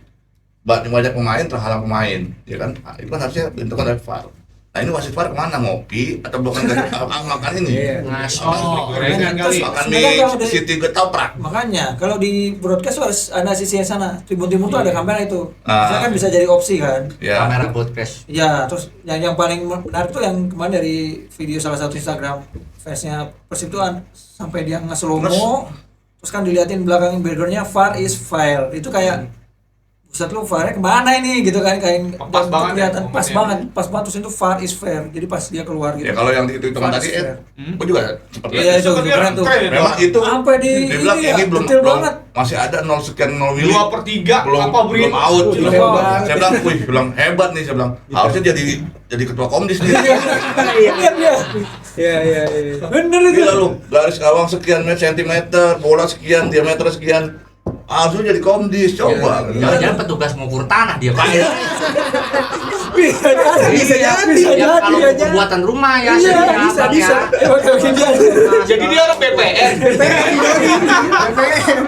D: banyak pemain terhalang pemain, ya kan? Nah, itu kan harusnya bentukan dari VAR. Nah ini wasit VAR kemana, ngopi atau bukan dari makan ini?
A: Iya.
B: Ngaso.
C: Gorengan kali.
D: Makan
F: Sebenarnya
D: di
F: kalau di-
D: City Getoprak.
F: Makanya kalau di broadcast harus ada sisi yang sana. Tribun Timur tuh ada kamera itu.
D: Ah.
F: Misalnya kan bisa jadi opsi kan.
D: Ya.
B: Kamera podcast.
F: Ya, terus yang paling menarik tuh yang kemarin dari video salah satu Instagram fansnya Persib tuh sampai dia nge-slow-mo, terus kan diliatin belakang backgroundnya VAR is file. Itu kayak Ustadz lu VAR-nya kemana ini gitu kan, kayak
C: Pas
F: dan
C: banget
F: kelihatan
C: ya,
F: pas
C: momennya.
F: banget terus itu VAR is fair. Jadi pas dia keluar gitu.
D: Ya kalau yang dihitung
F: VAR
D: tadi
F: is fair.
D: gue juga seperti
F: Iya, itu keren tuh.
D: memang itu
F: Sampai di
D: dia bilang
F: ini ya,
D: ini belum
F: detail
D: belum
F: banget.
D: masih ada 0 sekian 0 mili
C: 2/3
D: belum
C: apa beri
D: belum out
A: Oh,
D: gitu.
A: hebat.
D: Saya bilang, wih, bilang hebat nih, saya bilang harusnya jadi ketua komdis nih.
F: Iya, iya.
A: Iya.
F: Bener itu.
D: Gila lu, garis gawang sekian sentimeter, bola sekian, diameter sekian, harusnya jadi komdis, coba.
B: Jangan-jangan petugas ngukur tanah dia Pak.
F: Bisa jadi.
B: Ya kalau pembuatan rumah ya
F: Iya,
B: sediakan
F: bisa.
B: ya.
F: Oke, dia.
C: Jadi dia orang BPN.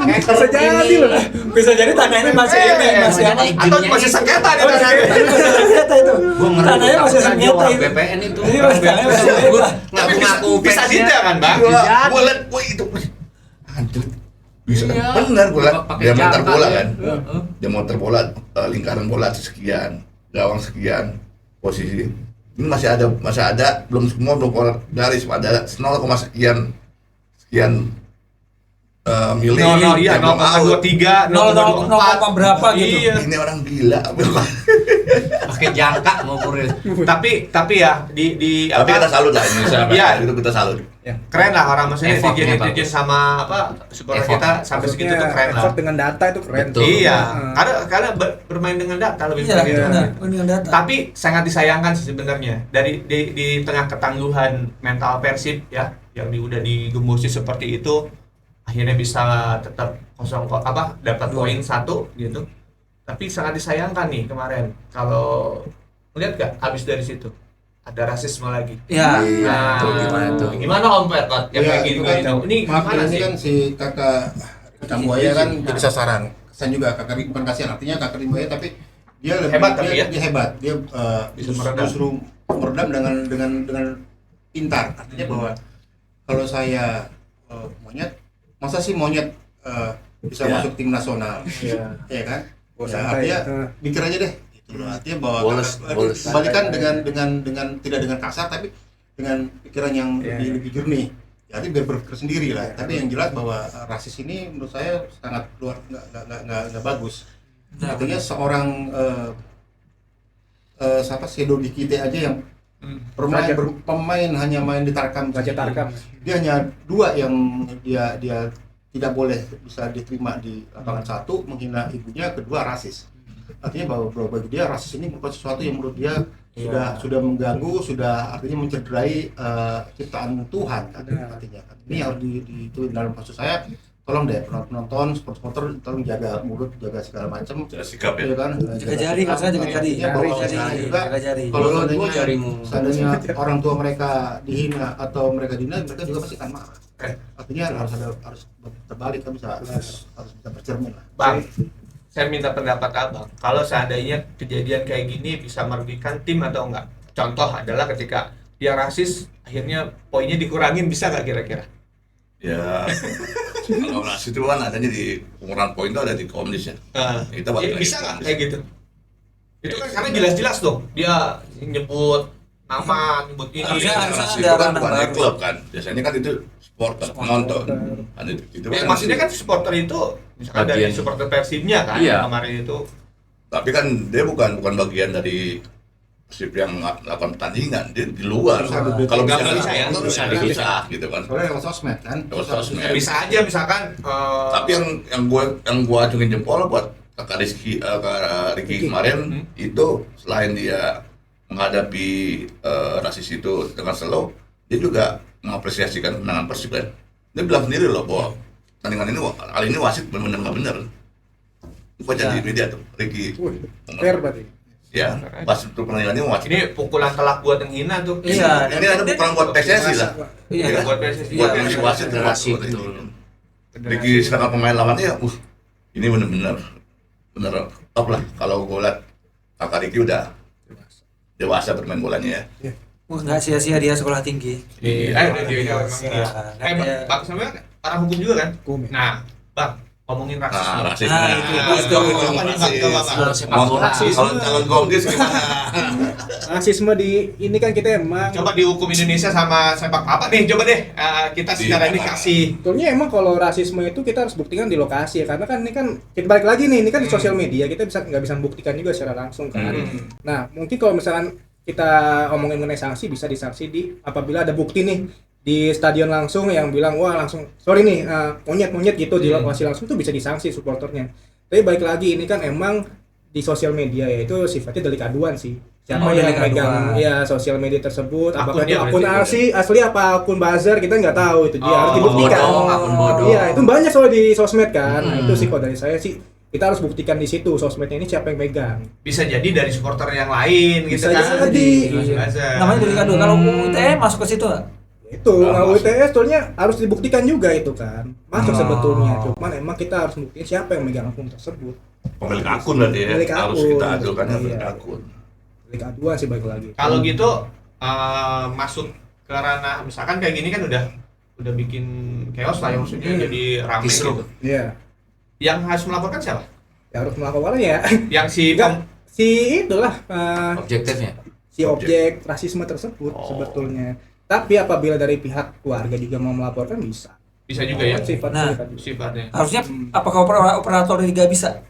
A: Bisa jadi loh.
F: Bisa jadi tanahnya masih ini, masih
B: Jangan
F: apa?
C: Atau masih sengketa di tanahnya.
F: Masih sengketa itu.
B: Gua ngeri
F: Tanahnya
B: tuh,
F: masih
B: takutnya dia
F: sengketa
B: orang
F: itu.
B: BPN itu.
F: Iya, tanahnya masih sengketa.
C: Tapi
B: Ngaku-ngaku
C: bisa
B: fansnya.
C: detail kan, Bang?
D: Gue liat, wih itu, anjir. Bisa,
B: Iya.
D: bener gue liat,
B: Pakai
D: diameter
B: jangka
D: bola
B: ya.
D: kan, diameter bola, lingkaran bola sekian, gawang sekian, posisi. Ini masih ada, belum semua belum keluar garis, ada 0, sekian mili.
C: Iya,
D: yang belum out.
C: 0,23, 0,24
F: berapa gitu.
C: Iya.
D: Ini orang gila.
B: Pakai jangka ngukurin.
C: Tapi ya di
D: Tapi kita salut lah Indonesia.
C: Iya.
D: Itu kita salut.
C: keren lah orang maksudnya
B: Effortnya
C: netizen
B: bagus.
C: sama apa supporter
B: Effort.
C: kita sampai segitu tuh keren lah.
A: Effort dengan data itu keren.
B: Betul.
C: Iya,
A: Heeh.
C: karena bermain dengan data lebih
F: Iya,
C: baik.
F: benar. Dengan data.
C: Tapi sangat disayangkan sih sebenarnya dari di tengah ketangguhan mental Persib ya yang udah digembosi seperti itu akhirnya bisa tetap dapat poin 1 gitu. Tapi sangat disayangkan nih kemarin kalau lihat gak abis dari situ ada rasisme lagi.
F: Ya.
C: Nah,
B: Tuh, gimana tuh?
C: Gimana Om Perkot yang
E: Iya,
C: kayak
E: itu
C: gini
E: kan,
C: ini gimana
E: ini
C: sih?
E: kan si kakak Buaya kan jadi sasaran. Kesan juga kakak bukan kasihan, artinya kakak Buaya tapi dia lebih
C: Hebat tapi ya?
E: dia hebat. Dia
C: Bisa meredam.
E: justru meredam dengan pintar. Artinya bahwa kalau saya monyet, masa sih monyet bisa
D: Ya.
E: masuk tim nasional?
A: Iya.
E: Iya kan?
A: Oh,
E: Ya,
A: santai.
E: artinya
A: Heeh.
E: mikir aja deh. Gitu loh. Artinya bahwa
B: Boles.
E: kembalikan dengan tidak dengan kasar tapi dengan pikiran yang
A: Iya.
E: lebih jernih. Jadi biar berpikir sendiri lah. Tapi yang jelas bahwa rasis ini menurut saya sangat luar nggak bagus.
F: Nah,
E: Artinya seorang siapa sih Dodi Kite aja yang pemain hanya main di Tarkam.
A: Raja Tarkam.
E: Dia hanya 2 yang dia tidak boleh bisa diterima di lapangan. 1 menghina ibunya, kedua rasis. Artinya bahwa bagi dia rasis ini merupakan sesuatu yang menurut dia sudah mengganggu, sudah artinya mencederai ciptaan Tuhan artinya. Ini harus dituin dalam kasus saya. Tolong deh penonton, supporter tolong jaga mulut, jaga segala macam.
D: Jaga sikap ya.
E: Iya kan?
F: Jaga jari, maksudnya jaga jari.
E: Artinya bahwa
F: Jaga jari,
E: sekarang juga
F: jaga jari.
E: kalau
B: Gua
E: seandainya
B: jarimu.
E: seandainya orang tua mereka dihina atau mereka dihina, mereka juga pasti akan marah. Artinya harus terbalik kan, harus bisa bercermin lah.
C: Bang, saya minta pendapat Abang. Kalau seandainya kejadian kayak gini bisa merugikan tim atau enggak? Contoh adalah ketika dia rasis, akhirnya poinnya dikurangin, bisa nggak kira-kira?
D: Ya, kalau rasis itu kan adanya di pengurangan poin itu ada di komdis ya. Kita balik lagi
C: Bisa
D: ke
C: nggak
D: komdis.
C: kayak gitu? Itu kan karena jelas-jelas dong, dia nyebut nama, nyebut ini.
F: Harusnya
D: Rasis
F: ada
D: itu kan
F: ranah
D: bukan dari
F: baru.
D: klub kan, biasanya kan itu supporter, penonton. Kan itu
C: Maksudnya kan supporter itu misalkan dari
B: Bagian.
C: supporter Persibnya kan
B: Iya.
C: kemarin itu.
D: tapi kan dia bukan bagian dari Persib yang melakukan pertandingan, dia di luar.
E: Susah duduk.
D: Kalau
C: Nggak
D: bisa
C: bisa ya?
D: nggak bisa dipisah gitu kan.
E: Soalnya lewat sosmed kan.
D: Lewat sosmed.
C: Ya, bisa aja misalkan
D: Tapi yang gua acungin jempol buat kakak Rizky kemarin itu selain dia menghadapi rasis itu dengan slow, dia juga mengapresiasikan kemenangan Persib kan. Dia bilang sendiri loh bahwa pertandingan ini kali ini wasit benar-benar nggak benar. Baca di media tuh, Ricky.
A: Fair berarti.
D: Ya, pas itu pertandingan ini wasit.
C: ini pukulan telak buat yang hina tuh.
F: Iya.
D: Ini ada pukulan buat PSSI lah.
F: Iya.
C: Buat PSSI.
D: Buat
C: Iya,
D: yang si
C: benar.
D: wasit
B: Federasi,
D: buat
B: betul.
D: ini. Ricky sedangkan pemain lawannya, ini benar-benar top lah. Kalau gue lihat kakak Ricky udah dewasa bermain bolanya ya.
F: Nggak sia-sia dia sekolah tinggi.
C: Iya, dia
F: Iya.
C: Bang sebenarnya arah hukum juga kan?
A: Hukum, ya.
C: Nah, Bang, ngomongin
D: Nah,
C: rasisme.
D: rasis.
F: Nah, itu.
C: Apa nih, Bang? Coba, Bang.
B: Sepak bola.
D: Kalau calon komdis gimana?
A: Rasisme di ini kan kita emang
C: Coba di hukum Indonesia sama sepak apa nih? Coba deh kita secara ini kasih.
A: sebetulnya emang kalau rasisme itu kita harus buktikan di lokasi ya, karena kan ini kan kita balik lagi nih, ini kan di sosial media kita nggak bisa membuktikan juga secara langsung kan. Nah mungkin kalau misalkan kita omongin mengenai sanksi, bisa disanksi di apabila ada bukti nih di stadion langsung yang bilang wah langsung sorry nih monyet gitu di lokasi langsung, tuh bisa disanksi supporternya. Tapi balik lagi ini kan emang di sosial media ya, itu sifatnya delik aduan sih. Siapa yang
F: delik
A: megang
F: aduan.
A: ya sosial media tersebut, apakah itu
C: Akunnya
A: akun
C: berarti
A: asli apa akun buzzer, kita nggak tahu, itu dia harus
C: Oh,
A: dibuktikan.
B: akun bodong.
A: Iya, itu banyak soal di sosmed kan. Nah, itu sih kalau dari saya sih kita harus buktikan di situ sosmednya ini siapa yang megang.
C: Bisa jadi dari supporter yang lain gitu
A: Bisa
C: kan.
A: jadi.
F: Namanya delik aduan. Kalau UITE masuk ke situ nggak?
A: Itu
D: Oh,
A: UTS sebetulnya harus dibuktikan juga itu kan. Masuk
F: Oh.
A: sebetulnya. Cuman emang kita harus buktiin siapa yang megang akun tersebut.
D: Pemilik akun berarti ya.
A: Pemilik
D: Harus
A: akun.
D: kita adukan yang pemilik
A: Iya.
D: akun.
A: Delik aduan sih balik lagi.
C: Kalau gitu masuk ke ranah misalkan kayak gini kan udah bikin chaos lah ya, maksudnya jadi rame
B: Kisruh.
C: gitu.
A: Iya.
C: Yang harus melaporkan siapa?
A: Ya harus melakukannya ya.
C: Yang si
A: Enggak, si itulah
B: Objektifnya.
A: si objek rasisme tersebut sebetulnya. Tapi apabila dari pihak keluarga juga mau melaporkan bisa.
C: bisa juga ya
A: Sifatnya
F: Nah.
A: tadi.
C: sifatnya.
F: Harusnya apakah operator liga bisa?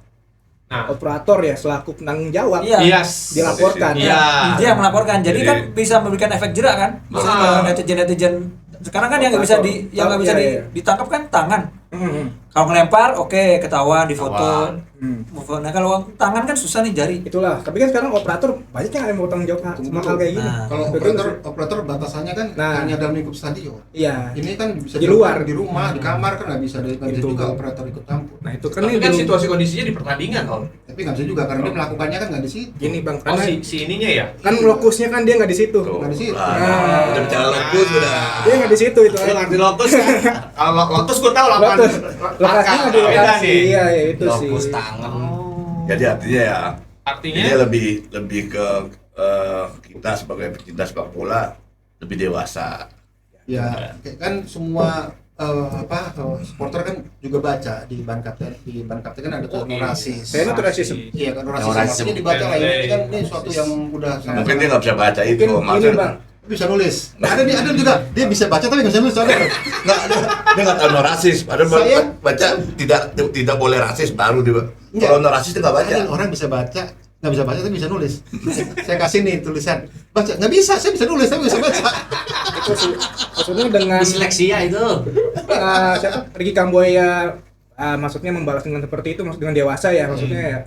C: Nah,
A: Operator ya selaku penanggung jawab.
F: Iya.
C: yes.
A: Dilaporkan.
C: Iya.
F: Dia yang melaporkan. Jadi
D: Jadi-
F: kan bisa memberikan efek jerak kan?
C: Ah.
F: Netizen sekarang kan yang nggak bisa yang nggak bisa
A: Iya, iya.
F: ditangkap kan tangan.
A: Hmm.
F: Kalau ngelempar, oke, ketahuan, difoto.
D: Ketahuan.
F: Nah kalau tangan kan susah nih jari.
A: Itulah. Tapi kan sekarang operator banyak yang mau tanggung jawab sama hal kayak gini.
F: Nah.
E: Kalau
A: Betul
E: operator batasannya kan
A: Nah.
E: hanya dalam lingkup stadion.
A: Iya.
E: Ini kan bisa
A: Di luar.
E: di rumah, di kamar kan nggak bisa
A: Itu.
E: juga operator ikut campur.
A: Nah itu kan
C: Tapi
A: ini
C: kan
A: belum-
C: situasi kondisinya di pertandingan kalau
E: Tapi nggak bisa juga karena dia melakukannya kan nggak di situ.
A: gini bang,
C: oh
A: karena
C: si ininya ya.
A: kan lokusnya kan dia nggak di situ.
D: Tuh.
E: Nggak di situ.
D: Ah, udah bicara lokus udah.
A: Dia nggak di situ itu.
C: Lu ngerti lotus kan? Kalau lotus gua tahu lapangan.
A: Lotus. Lokasinya di
C: Beda
A: lokasi.
C: nih.
A: Iya ya, itu sih.
B: Lokus tangan.
D: Jadi artinya ya
C: Artinya
D: ini lebih ke kita sebagai pecinta sepak bola lebih dewasa.
E: Ya, kan semua supporter kan juga baca di ban kapten kan ada tuh rasis.
A: Saya itu rasis.
E: Iya kan rasis.
B: Oh, rasis.
E: Maksudnya dibaca lah ini kan ini suatu yang udah
D: Mungkin dia nggak bisa baca itu.
A: Mungkin ini
D: maksudnya-
A: bang.
E: bisa nulis. Ada juga dia bisa baca tapi nggak bisa nulis soalnya.
D: Nggak, dia nggak tahu no rasis. Padahal
E: Saya-
D: baca tidak boleh rasis baru dia.
E: Enggak.
D: Kalau no rasis dia nggak baca.
E: Ada orang bisa baca nggak bisa baca tapi bisa nulis. Saya kasih nih tulisan baca nggak bisa, saya bisa nulis tapi nggak bisa baca.
A: Itu sih. Maksudnya dengan
B: Disleksia itu.
A: siapa Ricky Kamboya maksudnya membalas dengan seperti itu, maksud dengan dewasa ya maksudnya ya.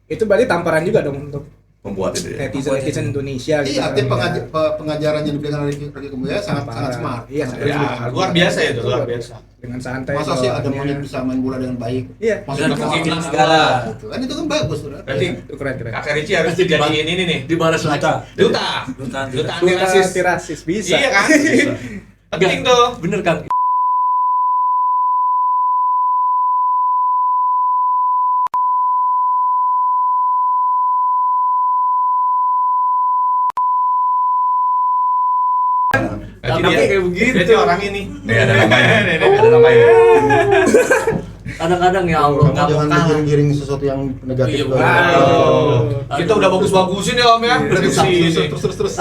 A: Itu berarti tamparan juga dong untuk
D: Membuat itu ya.
A: netizen Indonesia gitu.
E: Iya,
A: kan,
E: tim
A: ya.
E: pengajaran yang diberikan oleh Ricky Kamboya sangat smart.
A: Iya,
E: Sangat
A: sangat
E: smart.
C: ya, luar biasa itu, luar biasa.
A: Dengan santai.
E: Masa sih ada
A: bawaannya.
E: monyet bisa main bola dengan baik?
A: Iya.
E: Maksudnya
F: Dan
E: orang
F: kemungkinan segala.
E: gitu. Kan itu kan bagus, Saudara.
C: Berarti
A: Itu keren.
C: Kakak Ricci harus dijadiin ini nih.
B: Dibalas lagi.
C: Duta.
F: Duta.
C: Duta anti
A: Duta
C: rasis.
A: anti-rasis bisa.
C: Iya kan? Penting tuh.
B: Bener Kang.
C: dia
A: kayak begitu.
C: Berarti orang ini.
D: Nih ada namanya. Ada namanya.
B: Kadang-kadang ya Allah
E: Kamu
B: nggak mau
E: jangan
B: kalah.
E: giring-giring sesuatu yang negatif.
B: Iya,
E: ke-
C: Aduh. Kita udah bagus-bagusin ya Om ya. Prediksi ini.
D: Terus.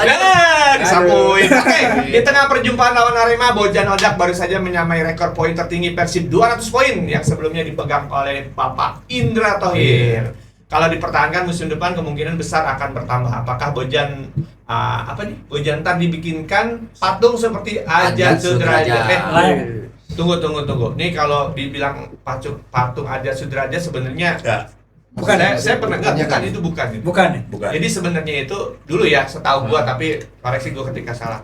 C: Disapuin. Oke, di tengah perjumpaan lawan Arema, Bojan Hodak baru saja menyamai rekor poin tertinggi Persib 200 poin yang sebelumnya dipegang oleh Bapak Indra Thohir. Kalau dipertahankan musim depan kemungkinan besar akan bertambah. Apakah Bojan Bojan ntar dibikinkan patung seperti Ajat Sudrajat? Tunggu. Nih kalau dibilang patung Ajat Sudrajat sebenarnya
D: Ya,
F: Bukan,
C: saya pernah bukan itu.
F: Bukan ya?
D: bukan.
C: Jadi sebenarnya itu dulu ya setahu gua tapi koreksi gua ketika salah.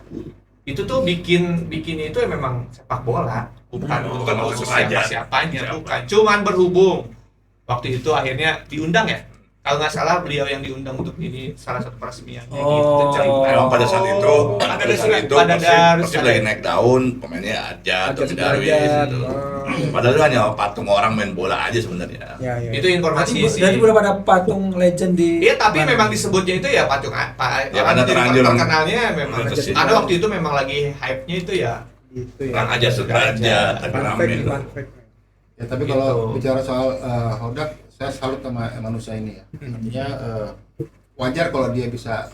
C: Itu tuh bikin itu ya memang sepak bola, bukan
D: Bukan
C: untuk
D: sengaja.
C: siapanya, bukan. Cuman berhubung waktu itu akhirnya diundang ya. Kalau nggak salah beliau yang diundang untuk ini salah satu peresmiannya gitu.
D: Memang pada saat itu,
C: Pada
D: Persib lagi naik daun, pemainnya Ajat, Tommy Darwis gitu. Padahal itu hanya patung orang main bola aja sebenarnya.
A: Ya.
C: Itu informasi sih.
F: Berarti udah pada patung legend di
C: Iya, tapi
F: mana?
C: memang disebutnya itu ya patung
D: Ya,
C: yang
D: karena
C: jadi
D: terlanjur
C: terkenalnya memang.
D: Betul.
C: Karena waktu itu memang lagi hype-nya itu ya.
A: Gitu
D: Orang aja Sudrajat, tapi rame.
E: Ya, tapi
C: Gitu.
E: kalau bicara soal Hodak, saya salut sama manusia ini ya. Artinya wajar kalau dia bisa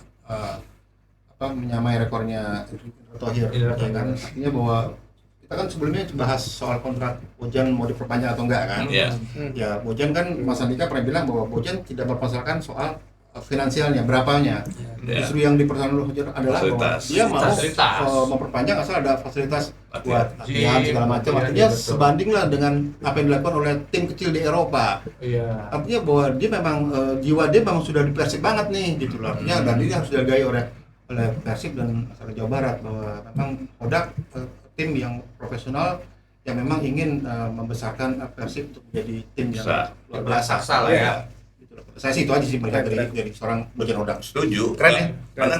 E: menyamai rekornya Indra Thohir.
C: Indra
E: Ya kan? Artinya bahwa kita kan sebelumnya bahas soal kontrak Bojan mau diperpanjang atau enggak kan?
D: Iya.
E: Ya Bojan kan Mas Andika pernah bilang bahwa Bojan tidak bermasalahkan soal finansialnya berapanya.
D: Ya.
E: Justru yang dipersoalkan adalah bahwa
D: Fasilitas.
E: dia mau
C: Fasilitas.
E: memperpanjang asal ada fasilitas buat
C: Latihan.
E: latihan segala macam.
C: Iya,
E: Artinya
C: betul.
E: sebanding lah dengan apa yang dilakukan oleh tim kecil di Eropa.
C: Iya.
E: Artinya bahwa dia memang jiwa dia memang sudah di Persib banget nih gitu loh. Artinya dan ini harus dihargai oleh Persib dan masyarakat Jawa Barat bahwa memang Hodak tim yang profesional yang memang ingin membesarkan Persib untuk menjadi tim yang
D: Besar.
E: luar biasa.
C: Raksasa lah ya.
E: Gitu loh. Saya sih itu aja sih melihat dari seorang Bojan Hodak.
D: Setuju.
E: Keren ya?
D: Karena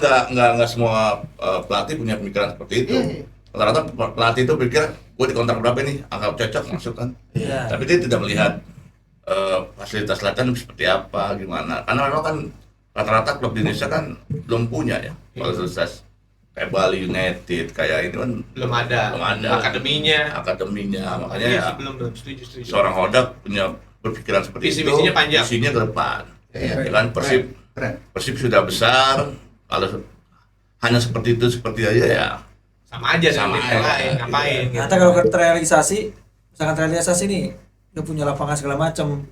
D: nggak semua pelatih punya pemikiran seperti itu.
E: Iya.
D: Rata-rata pelatih itu pikir, gue di kontrak berapa nih, anggap cocok masuk kan.
F: Iya.
D: Tapi dia tidak melihat fasilitas latihan seperti apa, gimana. Karena memang kan rata-rata klub di Indonesia kan belum punya ya fasilitas kayak Bali United, kayak ini kan
C: Belum ada akademinya.
D: makanya
C: Iya
D: ya
C: sih, belum setuju.
D: seorang Hodak punya berpikiran seperti
C: Visi
D: itu,
C: misinya panjang.
D: visinya ke depan.
E: Iya.
D: Ya kan Persib
E: Keren.
D: sudah besar, kalau hanya seperti aja ya
C: Sama aja
D: Sama
C: dengan tim
D: aja.
C: lain, ngapain gitu.
F: Ternyata kalau terrealisasi, misalkan terrealisasi nih, dia punya lapangan segala macam,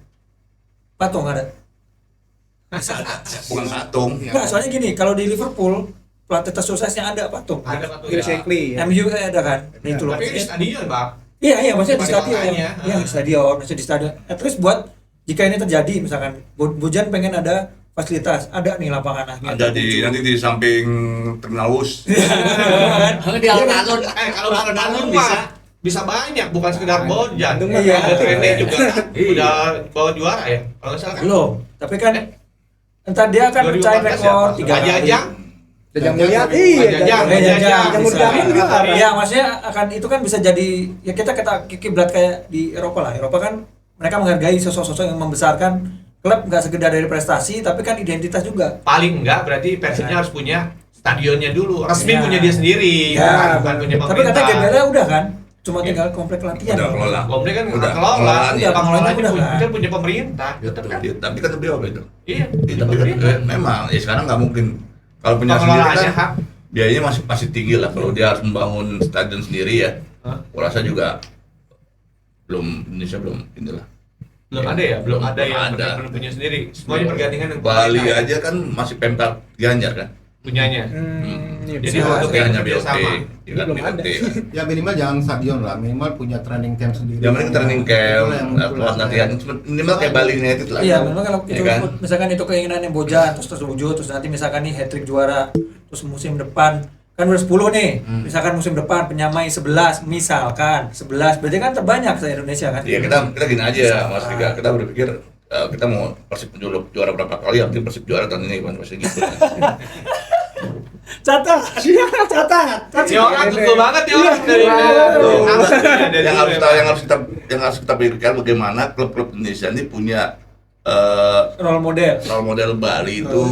F: patung nggak ada.
D: bukan patung.
E: Iya.
F: Nggak, soalnya gini, kalau di Liverpool pelatih tersuksesnya ada patung.
C: Ada patung.
A: Exactly ya.
F: MU ada kan? Itu loh.
C: Tapi ini stadion, Bang.
F: Iya, maksudnya di
C: Pada
F: stadion.
C: makanya,
F: Iya, di stadion, maksudnya di stadion. At least buat jika ini terjadi, misalkan Bojan pengen ada fasilitas, ada nih lapangan
D: Ada nanti di samping Terminal Wus.
B: Di alun-alun.
C: Kalau
B: Alun-alun
C: alun-alun
B: bisa.
C: bisa banyak, bukan sekedar Bojan.
A: Bandung
F: Iya.
C: Trennya juga kan
B: Iya.
C: udah bawa juara ya. Kalau nggak salah kan.
F: Belum, tapi kan entar dia akan
C: 2014
F: mencari rekor
C: ya,
F: 3 kali.
C: Jajang.
A: Jajang mulia,
C: Jajang.
A: iya.
C: Jajang.
A: Jajang
F: bisa.
A: Murjaman juga.
F: Iya, maksudnya akan itu kan bisa jadi ya kita kiblat kayak di Eropa lah. Eropa kan mereka menghargai sosok-sosok yang membesarkan klub nggak sekedar dari prestasi tapi kan identitas juga.
C: Paling enggak berarti Persibnya harus punya stadionnya dulu. Resmi
F: Ya.
C: punya dia sendiri,
F: Ya.
C: bukan punya
F: Tapi
C: pemerintah.
F: katanya GBL udah kan, cuma tinggal komplek latihan.
D: Udah kelola.
C: Komplek kan
D: Udah,
C: kelola,
D: pengelolaan,
C: udah
D: ya.
C: pengelolanya
F: Udah,
C: punya,
F: kan?
C: kan punya pemerintah. Tetap kan?
D: Ya, tapi kan beliau itu.
C: Iya.
D: Tapi memang ya sekarang nggak mungkin kalau punya sendiri
C: Pengelolaannya
D: kan biayanya masih tinggi lah kalau dia harus membangun stadion sendiri ya.
C: Hah?
D: Gua rasa juga Indonesia belum inilah.
C: Belum ada ya, belum ada
D: Belum
C: yang
D: ada.
C: benar-benar punya sendiri. Semuanya bergandengan dengan
D: Bali
C: pemerintah
D: aja kan masih Pemkab Gianyar kan.
C: punyanya.
A: Iya,
C: Jadi
A: bisa.
C: untuk
D: Dia hanya
C: kerja
D: BOT,
C: sama.
D: ya kan,
A: Belum ada.
D: BOT.
E: Ya minimal jangan stadion lah, minimal punya training camp sendiri.
D: Ya mending training camp, latihan minimal kayak Bali United lah.
F: Iya, memang kalau
D: Ya
F: itu
D: kan?
F: misalkan itu keinginannya Bojan terus terwujud terus nanti misalkan nih hat-trick juara terus musim depan kan udah 10 nih. Misalkan musim depan penyamai 11 misalkan 11 berarti kan terbanyak se Indonesia kan.
D: Iya kita gini aja Mas Tiga, kita berpikir kita mau Persib juara berapa kali, yang penting Persib juara tahun ini kan pasti gitu.
F: Catat.
C: Ya orang tunggu banget ya orang dari
D: Tuh.
C: dari
D: yang harus kita pikirkan bagaimana klub-klub Indonesia ini punya
F: Role model.
D: role model Bali itu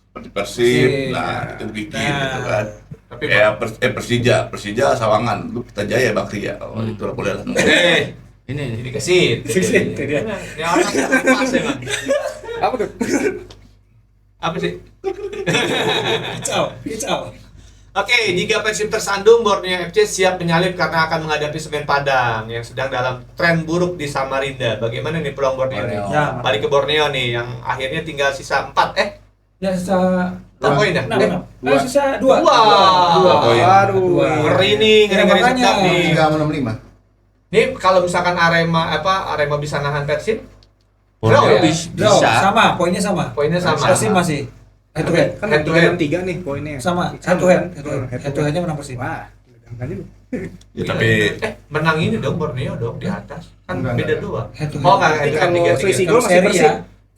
D: seperti Persib, nah itu bikin gitu kan.
C: Tapi
D: Persija Sawangan, lu Putrajaya Bakri ya. Oh, itu lah boleh lah.
C: ini kesit. Ya orang pas emang.
A: Apa tuh?
C: Apa sih?
F: Kicau.
C: Oke, jika Persib tersandung, Borneo FC siap menyalip karena akan menghadapi Semen Padang yang sedang dalam tren buruk di Samarinda. Bagaimana nih peluang Borneo nih?
F: Ya.
C: Balik ke Borneo nih, yang akhirnya tinggal sisa 4.
F: Ya sisa
C: 4 poin ya?
F: sisa 2.
C: Dua
D: poin.
A: Aduh.
C: Ngeri nih, ngeri
F: makanya.
C: sedap nih.
E: 365.
C: Nih kalau misalkan Arema bisa nahan Persib,
B: Borneo
C: Draw ya?
F: Draw,
B: bisa.
F: sama, poinnya sama.
C: poinnya sama.
F: Persib masih head to head.
A: Kan
C: Head to head.
A: 3 nih poinnya.
F: Sama,
A: Sama
F: head to head.
A: kan?
F: Head to headnya menang Persib.
A: Wah, kan itu.
D: Ya, tapi
C: menang ini dong Borneo dong di atas. Kan
E: Enggak,
C: beda
E: enggak.
C: 2.
F: Head to head.
C: Oh, enggak head to head
A: Kalau
C: 3-3.
A: selisih
F: Kalau
A: gol masih
F: seri
A: Persib.
F: ya.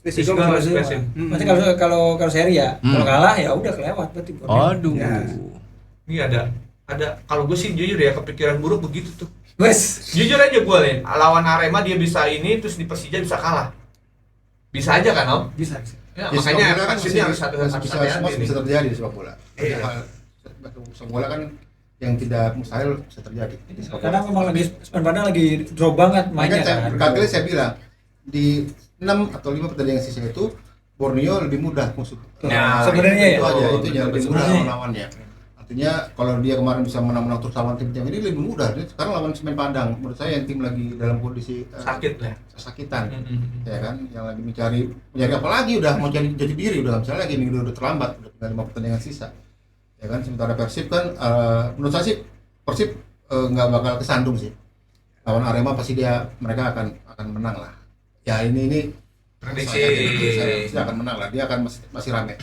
A: Selisih gol
C: Selisih gol
A: masih
C: masih
A: Persib.
C: Persib.
F: Berarti kalau seri ya, kalau kalah ya udah kelewat berarti.
B: Aduh.
A: Ya.
C: Ini ada kalau gue sih jujur ya kepikiran buruk begitu tuh.
F: Wes.
C: Jujur aja gue nih, lawan Arema dia bisa ini terus di Persija bisa kalah. Bisa aja kan, Om?
F: Bisa.
C: Ya,
E: Ya, sepak
C: makanya
E: bola kan
C: Persib harus satu
E: masih bisa, semua
C: hati-hati
E: bisa
C: nih.
E: terjadi di sepak bola.
C: Iya.
E: Sepak bola kan yang tidak mustahil bisa terjadi. Di sepak bola.
F: Karena memang lagi Semen Padang lagi drop banget mainnya
E: Makanya
F: kan.
E: berkali-kali saya bilang di 6 atau 5 pertandingan sisa itu Borneo lebih mudah musuh.
C: Nah,
F: sebenarnya
E: itu
F: ya.
E: aja, itu yang lebih mudah
F: Sebenarnya.
E: lawannya. Artinya kalau dia kemarin bisa menang-menang terus lawan tim-tim ini lebih mudah. Ini sekarang lawan Semen Padang, menurut saya yang tim lagi dalam kondisi
C: Sakit lah.
E: kesakitan,
C: Mm-mm.
E: ya kan, yang lagi mencari apa lagi, udah mau jadi jati diri, udah nggak bisa lagi, minggu udah terlambat, udah tinggal 5 pertandingan sisa, ya kan. Sementara Persib kan, menurut saya sih Persib nggak bakal kesandung sih. Lawan Arema pasti mereka akan menang lah. Ya ini
C: Prediksi.
E: saya pasti akan menang lah, dia akan masih rame.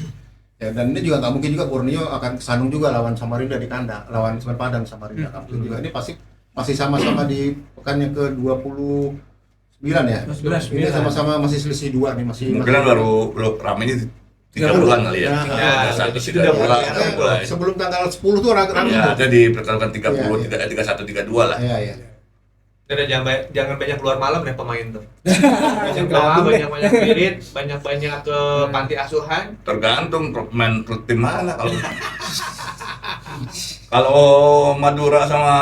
E: Ya, dan ini juga nggak mungkin juga Borneo akan kesandung juga lawan Samarinda di kandang, lawan Semen Padang Samarinda. Nggak mungkin juga. Ini pasti masih sama-sama di pekan yang ke-29 ya.
F: 29.
E: Ini sama-sama masih selisih 2 nih, masih.
D: kemungkinan baru ramenya 3 bulan kali ya.
E: Ya,
C: di situ
D: Tiga
C: udah
D: bulan.
C: mulai.
D: Mulai.
E: Sebelum tanggal 10 tuh rame
D: Ya,
E: tuh.
D: jadi diperkirakan 30,
E: Iya,
D: 31, 32 lah.
E: Iya.
C: Udah jangan banyak keluar malam deh pemain tuh. Banyak doa, banyak spirit, banyak ke panti asuhan.
D: Tergantung pemain tim mana kalau kalau Madura sama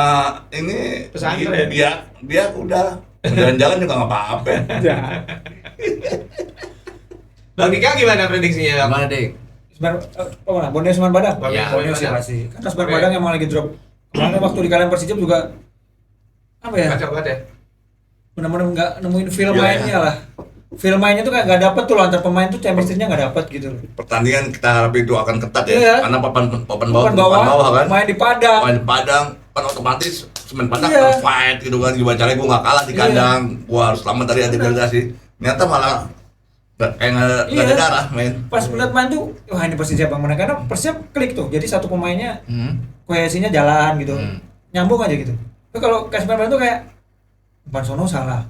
D: ini
C: Pesantren.
D: dia udah jalan-jalan juga nggak apa-apa.
A: Ya.
C: Bang Dika gimana prediksinya?
B: Gimana, Dik?
F: Borneo Semen Padang.
C: Ya,
F: Borneo sih
C: Padang.
F: pasti. Karena Semen
C: Oke.
F: Padang emang lagi drop. Kemarin waktu di kalian Persija juga apa ya?
C: Kacau banget ya.
F: Benar-benar nggak nemuin feel
D: Iya,
F: mainnya lah. Feel mainnya tuh kayak nggak dapet tuh loh, antar pemain tuh chemistry-nya nggak dapet gitu loh.
D: Pertandingan kita harap itu akan ketat ya,
F: Iya.
D: karena papan
F: Papan
D: bawah kan,
F: main di Padang.
D: main di Padang, kan otomatis Semen Padang
F: Iya.
D: akan fight gitu kan, gimana caranya gue nggak kalah di
F: Iya.
D: kandang, gue harus selamat dari degradasi. Ternyata malah kayak nggak
F: Iya.
D: ada darah main.
F: Pas melihat main tuh, wah ini Persija bang menang karena Persib klik tuh. Jadi satu pemainnya kohesinya jalan gitu, nyambung aja gitu. Tapi kalau kayak Semen Padang tuh kayak Bansono salah,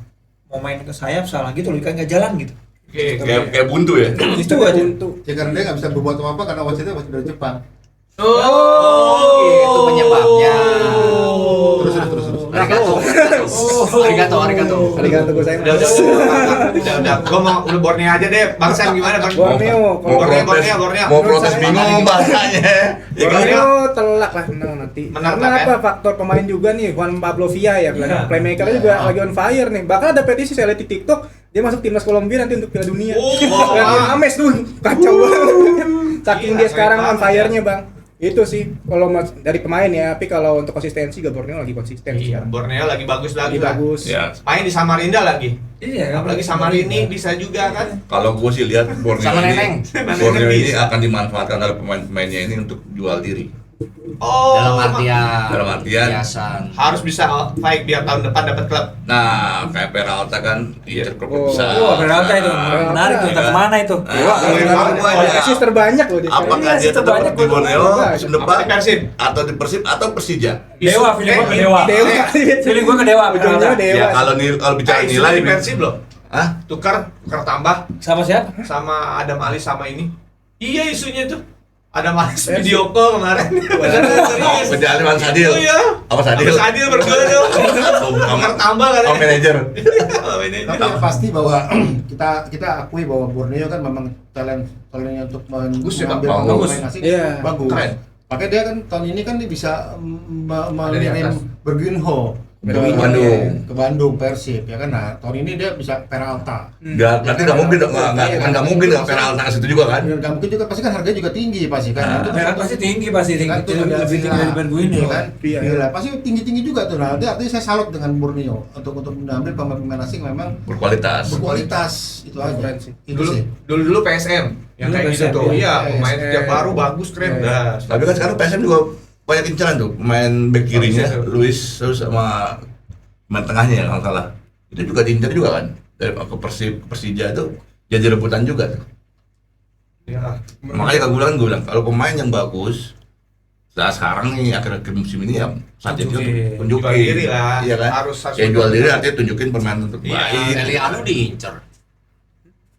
F: mau main ke sayap salah gitu loh, kayak nggak jalan gitu.
C: Oke.
D: Kayak buntu ya.
F: Itu aja.
A: Untuk
E: Ya karena dia nggak bisa berbuat apa-apa karena wasitnya masih dari Jepang.
C: Oh,
B: Itu penyebabnya.
E: Terus.
B: Arigato.
A: arigato gozaimasu.
C: Udah. Gua mau udah Borneo aja deh. Bang Sam gimana Bang?
A: Borneo,
C: Borneo.
D: Mau protes bingung bahasanya. Ya kan?
A: Borneo telak lah menang nanti.
C: Menang
A: Karena
C: telak,
A: apa? Faktor pemain juga nih, Juan Pablo Villa ya,
F: Iya.
A: playmakernya juga lagi on fire nih. Bahkan ada petisi saya lihat di TikTok, dia masuk timnas Kolombia nanti untuk Piala Dunia.
C: Oh,
A: Yang Ames tuh kacau banget. Saking
C: Gila,
A: dia sekarang
C: keren
A: on
C: banget
A: fire-nya, Bang. Itu sih kalau dari pemain ya, tapi kalau untuk konsistensi juga Borneo lagi konsisten
C: Iya,
A: sekarang.
C: Borneo lagi bagus
A: Lagi
C: lah.
A: bagus.
D: Ya,
C: Main di Samarinda lagi.
F: Iya,
C: Apalagi Samarini bisa juga kan.
D: kalau gue sih lihat Borneo
B: Sama
D: ini,
B: Neneng.
D: Borneo ini
C: Bisa.
D: akan dimanfaatkan oleh pemain-pemainnya ini untuk jual diri.
C: Oh,
B: Dalam artian
D: Dalam artian,
C: harus bisa fight biar tahun depan dapat klub.
D: nah kayak Peralta kan diincer klub
A: Oh.
D: besar.
F: Wah, Peralta itu menarik tuh. Entah kemana itu?
D: Wah, memang gua aja.
A: Asis terbanyak loh dia.
D: Apakah
F: Iya,
D: dia tetap
F: terbanyak
D: di Borneo musim
C: Apa
D: depan
C: di Persib?
D: atau di Persib atau Persija?
F: Dewa, feeling gua ke Dewa.
A: Dewa.
F: Feeling gua ke Dewa.
A: Ujungnya
F: Peralta.
A: Dewa.
D: Ya kalau bicara nilai
C: di Persib loh.
D: Hah?
C: Tukar tambah
F: Sama siapa?
C: sama Adam Ali sama ini. Iya isunya tuh. Adam Ali video call kemarin. Serius.
D: Beda Aliman Sadil.
C: Oh iya.
D: Apa Sadil?
C: Sama Sadil berdua tuh. Tukar tambah kan.
D: Oh manajer.
E: Tapi yang pasti bahwa kita akui bahwa Borneo kan memang talentnya untuk
C: Bagus ya,
E: mengambil
C: Bang.
E: pemain
C: Bagus.
E: asing
A: Iya.
E: bagus.
C: Keren.
E: Makanya dia kan tahun ini kan dia bisa
C: Ada di atas.
E: mengirim Berginho ke Bandung Persib ya kan. Nah tahun ini dia bisa Peralta.
D: Berarti nggak mungkin nggak mungkin nggak Peralta ke situ juga kan?
E: Dan nggak mungkin juga pasti kan harganya juga tinggi pasti kan. Itu
F: Merah pasti tinggi pasti
E: kan tuh ada
F: lebih tinggi dari Berguin
E: ya
F: ya
E: kan.
A: Iya.
E: Iya, pasti tinggi untuk juga tuh. Nah, artinya saya salut dengan Borneo untuk mengambil pemain asing memang
D: Berkualitas.
E: berkualitas itu aja.
A: Keren sih.
E: Itu
C: Dulu
E: sih.
C: dulu PSM yang
F: Dulu
C: kayak gitu
F: PSM,
C: tuh. Iya,
E: iya,
C: pemain
E: PSM.
C: setiap baru bagus keren dah.
D: Tapi kan sekarang PSM juga banyak incaran tuh, pemain back kirinya
C: iya.
D: Luis terus sama pemain tengahnya ya kalau salah. Itu juga diincar juga kan. Dari ke Persib, ke Persija tuh jadi rebutan juga tuh.
C: Iya.
D: Makanya kalau gue bilang kalau pemain yang bagus saat sekarang nih akhir-akhir musim ini ya saatnya dia tunjukin
C: Jual diri lah.
D: iya kan
C: Harus
D: ya jual diri artinya tunjukin permainan terbaik.
C: Iya.
B: Eliano diincer.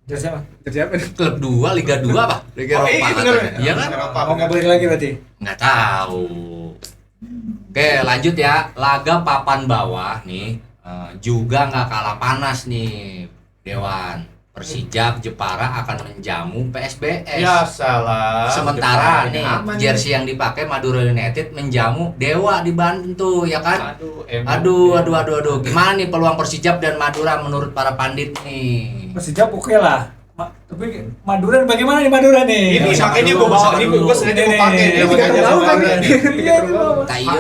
F: Dari siapa?
A: Dari siapa nih?
B: Klub 2 Liga 2 apa? Liga
C: Oh,
B: Eropa
C: iya,
B: katanya.
C: bener.
B: Iya kan?
C: Eropa,
F: Mau nggak balik lagi berarti?
B: Nggak tahu. Oke, lanjut ya. Laga papan bawah nih juga nggak kalah panas nih, Dewan. Persija Jepara akan menjamu PSBS.
C: Ya salah.
B: Sementara
C: Jepang
B: nih
C: aman
B: jersey yang dipakai Madura United menjamu Dewa di Bandung tuh ya kan.
C: Aduh,
B: Aduh. Gimana nih peluang Persija dan Madura menurut para pandit nih?
F: Persija oke lah. Tapi Madura bagaimana nih Madura nih?
C: Ini makanya gue bawa, ini gue sengaja mau pakai nih.
F: Iya,
C: Tahu kan?
F: iya, iya.
B: Tayo.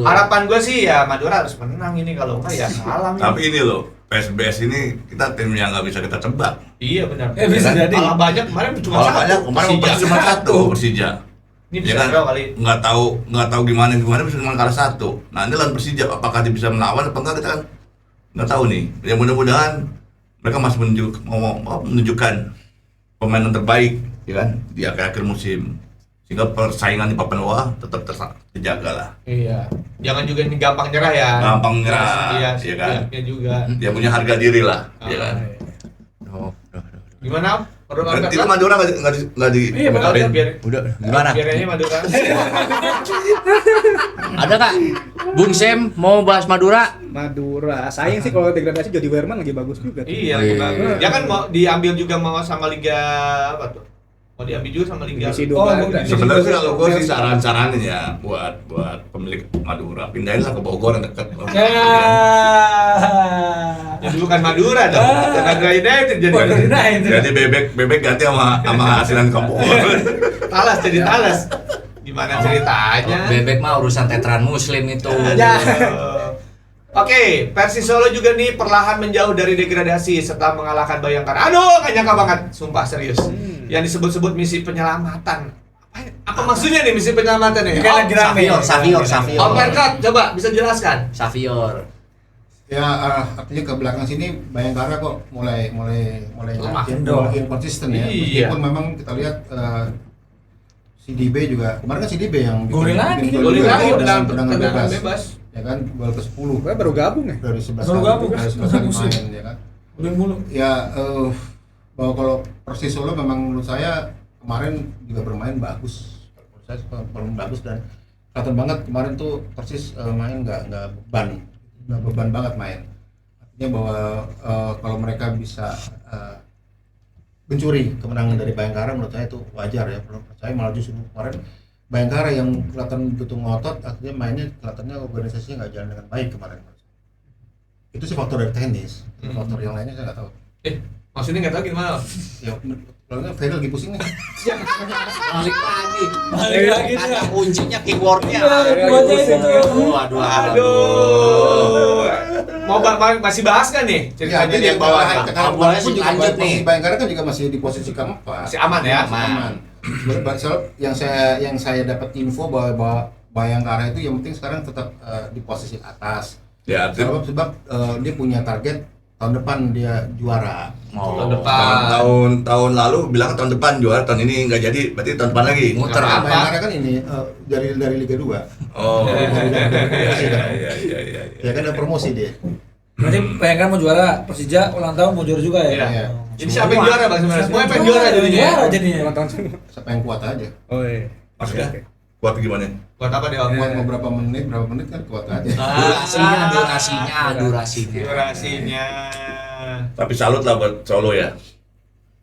C: Harapan gue sih ya Madura harus menang ini, kalau enggak ya salah.
D: Tapi ini loh PSBS ini kita tim yang nggak bisa kita tebak.
C: Iya benar.
F: Bisa jadi.
C: Kalah banyak kemarin cuma
D: Kalau
C: satu.
D: banyak kemarin
C: Persija.
D: cuma satu Persija.
C: Ini
D: Ya
C: bisa
D: kan?
C: draw kali.
D: Nggak tahu gimana bisa cuma kalah satu. Nah ini lawan Persija apakah dia bisa melawan apa enggak kita kan nggak tahu nih. Ya mudah-mudahan mereka masih menunjukkan pemain yang terbaik ya kan di akhir-akhir musim sehingga persaingan di papan bawah tetap terjaga lah.
C: Iya. Jangan juga ini gampang nyerah ya.
D: Gampang nyerah,
C: Iya,
D: iya kan?
C: Iya juga.
D: Dia punya harga diri lah, ya kan.
C: Gimana? Menurut
D: Itu Madura nggak di
C: Iya,
D: komentarin.
C: biar
B: Udah gimana?
C: biar aja Madura.
B: Ada nggak? Bung Sem mau bahas Madura?
A: Madura. Sayang sih kalau degradasi Jody Wehrman lagi bagus juga. tuh.
C: Iya,
B: Iya.
C: bagus. Dia kan mau diambil juga mau sama liga apa tuh? Mau diambil juga sama liga.
A: Divisi
F: Oh,
A: dua
F: udah.
A: Banda.
D: Sebenarnya sih kalau gue sih saran-saranin ya buat pemilik Madura pindahin lah ke Bogor yang dekat.
C: Ya dulu kan Madura dong. Madura United jadi.
D: Jadi bebek ganti sama Asinan ke Bogor.
C: Talas jadi Talas. Gimana ceritanya?
B: Bebek mah urusan teteran muslim itu.
C: Ya. Oke, Persis Solo juga nih perlahan menjauh dari degradasi setelah mengalahkan Bayangkara. Aduh, gak nyangka banget, sumpah serius. Yang disebut-sebut misi penyelamatan. Apa maksudnya nih misi penyelamatan nih?
F: Kayak lagi rame.
B: Safior.
C: Om Perkat, coba bisa jelaskan.
B: Safior.
E: Ya artinya ke belakang sini Bayangkara kok mulai
C: Lemah.
E: inkonsisten ya.
C: Iya.
E: Meskipun memang kita lihat si DB juga kemarin kan si DB yang
F: Golin lagi.
C: Golin lagi
E: dengan
C: tendangan
E: bebas.
C: bebas.
E: Ya kan gol ke-10
A: Gue baru gabung ya.
E: dari 11
F: Baru
E: kali,
F: gabung.
E: dari 11 kali
F: Musim.
E: main ya kan.
F: Udah mulu.
E: Ya bahwa kalau Persis Solo memang menurut saya kemarin juga bermain bagus. Menurut saya bermain bagus dan kelihatan banget kemarin tuh Persis main nggak beban banget main. Artinya bahwa kalau mereka bisa mencuri kemenangan dari Bayangkara menurut saya itu wajar ya. Menurut saya malah justru kemarin Bayangkara yang kelihatan betul ngotot, artinya mainnya kelihatannya organisasinya nggak jalan dengan baik kemarin. Itu sih faktor dari teknis. Faktor yang lainnya saya nggak tahu.
C: Maksudnya nggak tahu gimana?
E: Ya, kalau nggak Ferry lagi pusing nih.
B: Balik lagi.
F: Balik lagi tuh.
B: Kata kuncinya keywordnya.
F: Buatnya itu.
C: Aduh. Mau masih bahas kan nih ceritanya
E: artinya
C: di bawah?
B: Boleh sih, lanjut nih.
E: Bayangkara kan juga masih di posisi keempat.
C: Masih aman ya?
E: Aman. Yang saya dapat info bahwa Bayangkara itu yang penting sekarang tetap di posisi atas.
D: Ya, artinya
E: Sebab dia punya target tahun depan dia juara.
C: Tahun depan.
D: tahun lalu bilang tahun depan juara, tahun ini nggak jadi, berarti tahun depan lagi.
B: Muter
C: Apa?
B: apa?
E: Bayangkara kan ini dari Liga 2.
D: Oh,
E: Iya.
D: iya.
E: Ya kan ada promosi dia.
F: Berarti Bayangkara mau juara, Persija ulang tahun mau juara juga ya?
C: Iya. Jadi siapa yang juara Bang sebenarnya? Semua pengen juara jadinya.
F: Juara jadinya.
A: Ulang tahun semua.
E: Siapa yang kuat aja.
A: Oh iya.
D: Maksudnya
A: Oke.
D: kuat gimana?
C: Buat apa dia?
E: Kuat mau berapa menit kan kuat aja.
B: Durasinya.
C: Durasinya.
D: Tapi salut lah buat Solo ya.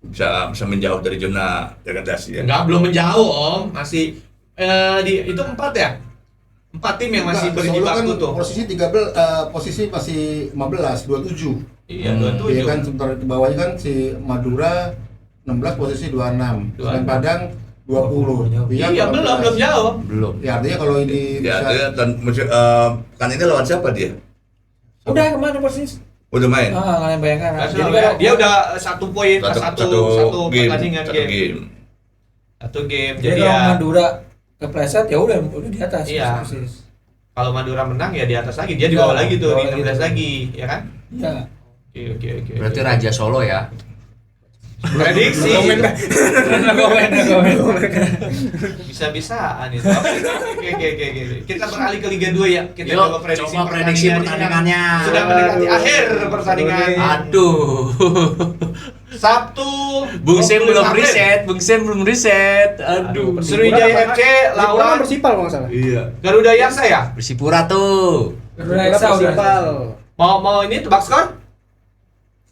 D: Bisa menjauh dari zona degradasi ya.
C: Enggak, belum menjauh Om. Masih Itu 4 ya? 4 tim yang masih berjibaku
E: kan
C: tuh.
E: posisi 13, posisi masih 15, 27.
C: Iya,
E: Iya
C: 27.
E: kan sementara di bawahnya kan si Madura 16 posisi 26. Selain Padang 20.
C: Iya, belum jauh.
B: Belum.
E: Ya artinya kalau ini
D: Ya,
E: bisa
D: dia dan kan ini lawan siapa dia?
F: Udah kemarin persis.
D: Udah main.
F: Kalian bayangkan.
C: Jadi
F: Jadi
C: dia udah 1 poin, satu pertandingan
D: satu
C: game.
D: game.
C: Satu game.
F: jadi
C: Jadi
F: kalau
C: ya
F: Madura kepleset ya udah di atas.
C: Iya.
F: Persis.
C: kalau Madura menang ya di atas lagi, dia di bawah lagi tuh, di
F: Bawah
C: 16
F: lagi.
C: lagi, ya kan?
F: Iya.
C: Oke.
B: Berarti Raja Solo ya.
C: Prediksi.
F: Komen.
C: Bisa-bisaan itu. Oke. Kita beralih ke Liga 2 ya. Kita
B: Yuk,
C: coba prediksi
B: coba prediksi pertandingannya.
C: Sudah mendekati akhir pertandingan.
B: Aduh.
C: Sabtu.
B: Bung Sem
C: 25
B: belum
C: April.
B: riset. Aduh.
C: Sriwijaya FC lawan
A: Persipal kalau nggak salah.
B: Iya.
C: Garuda Yaksa ya.
B: Persipura tuh.
F: Garuda Yaksa udah.
A: Persipal.
C: Mau ini tebak skor?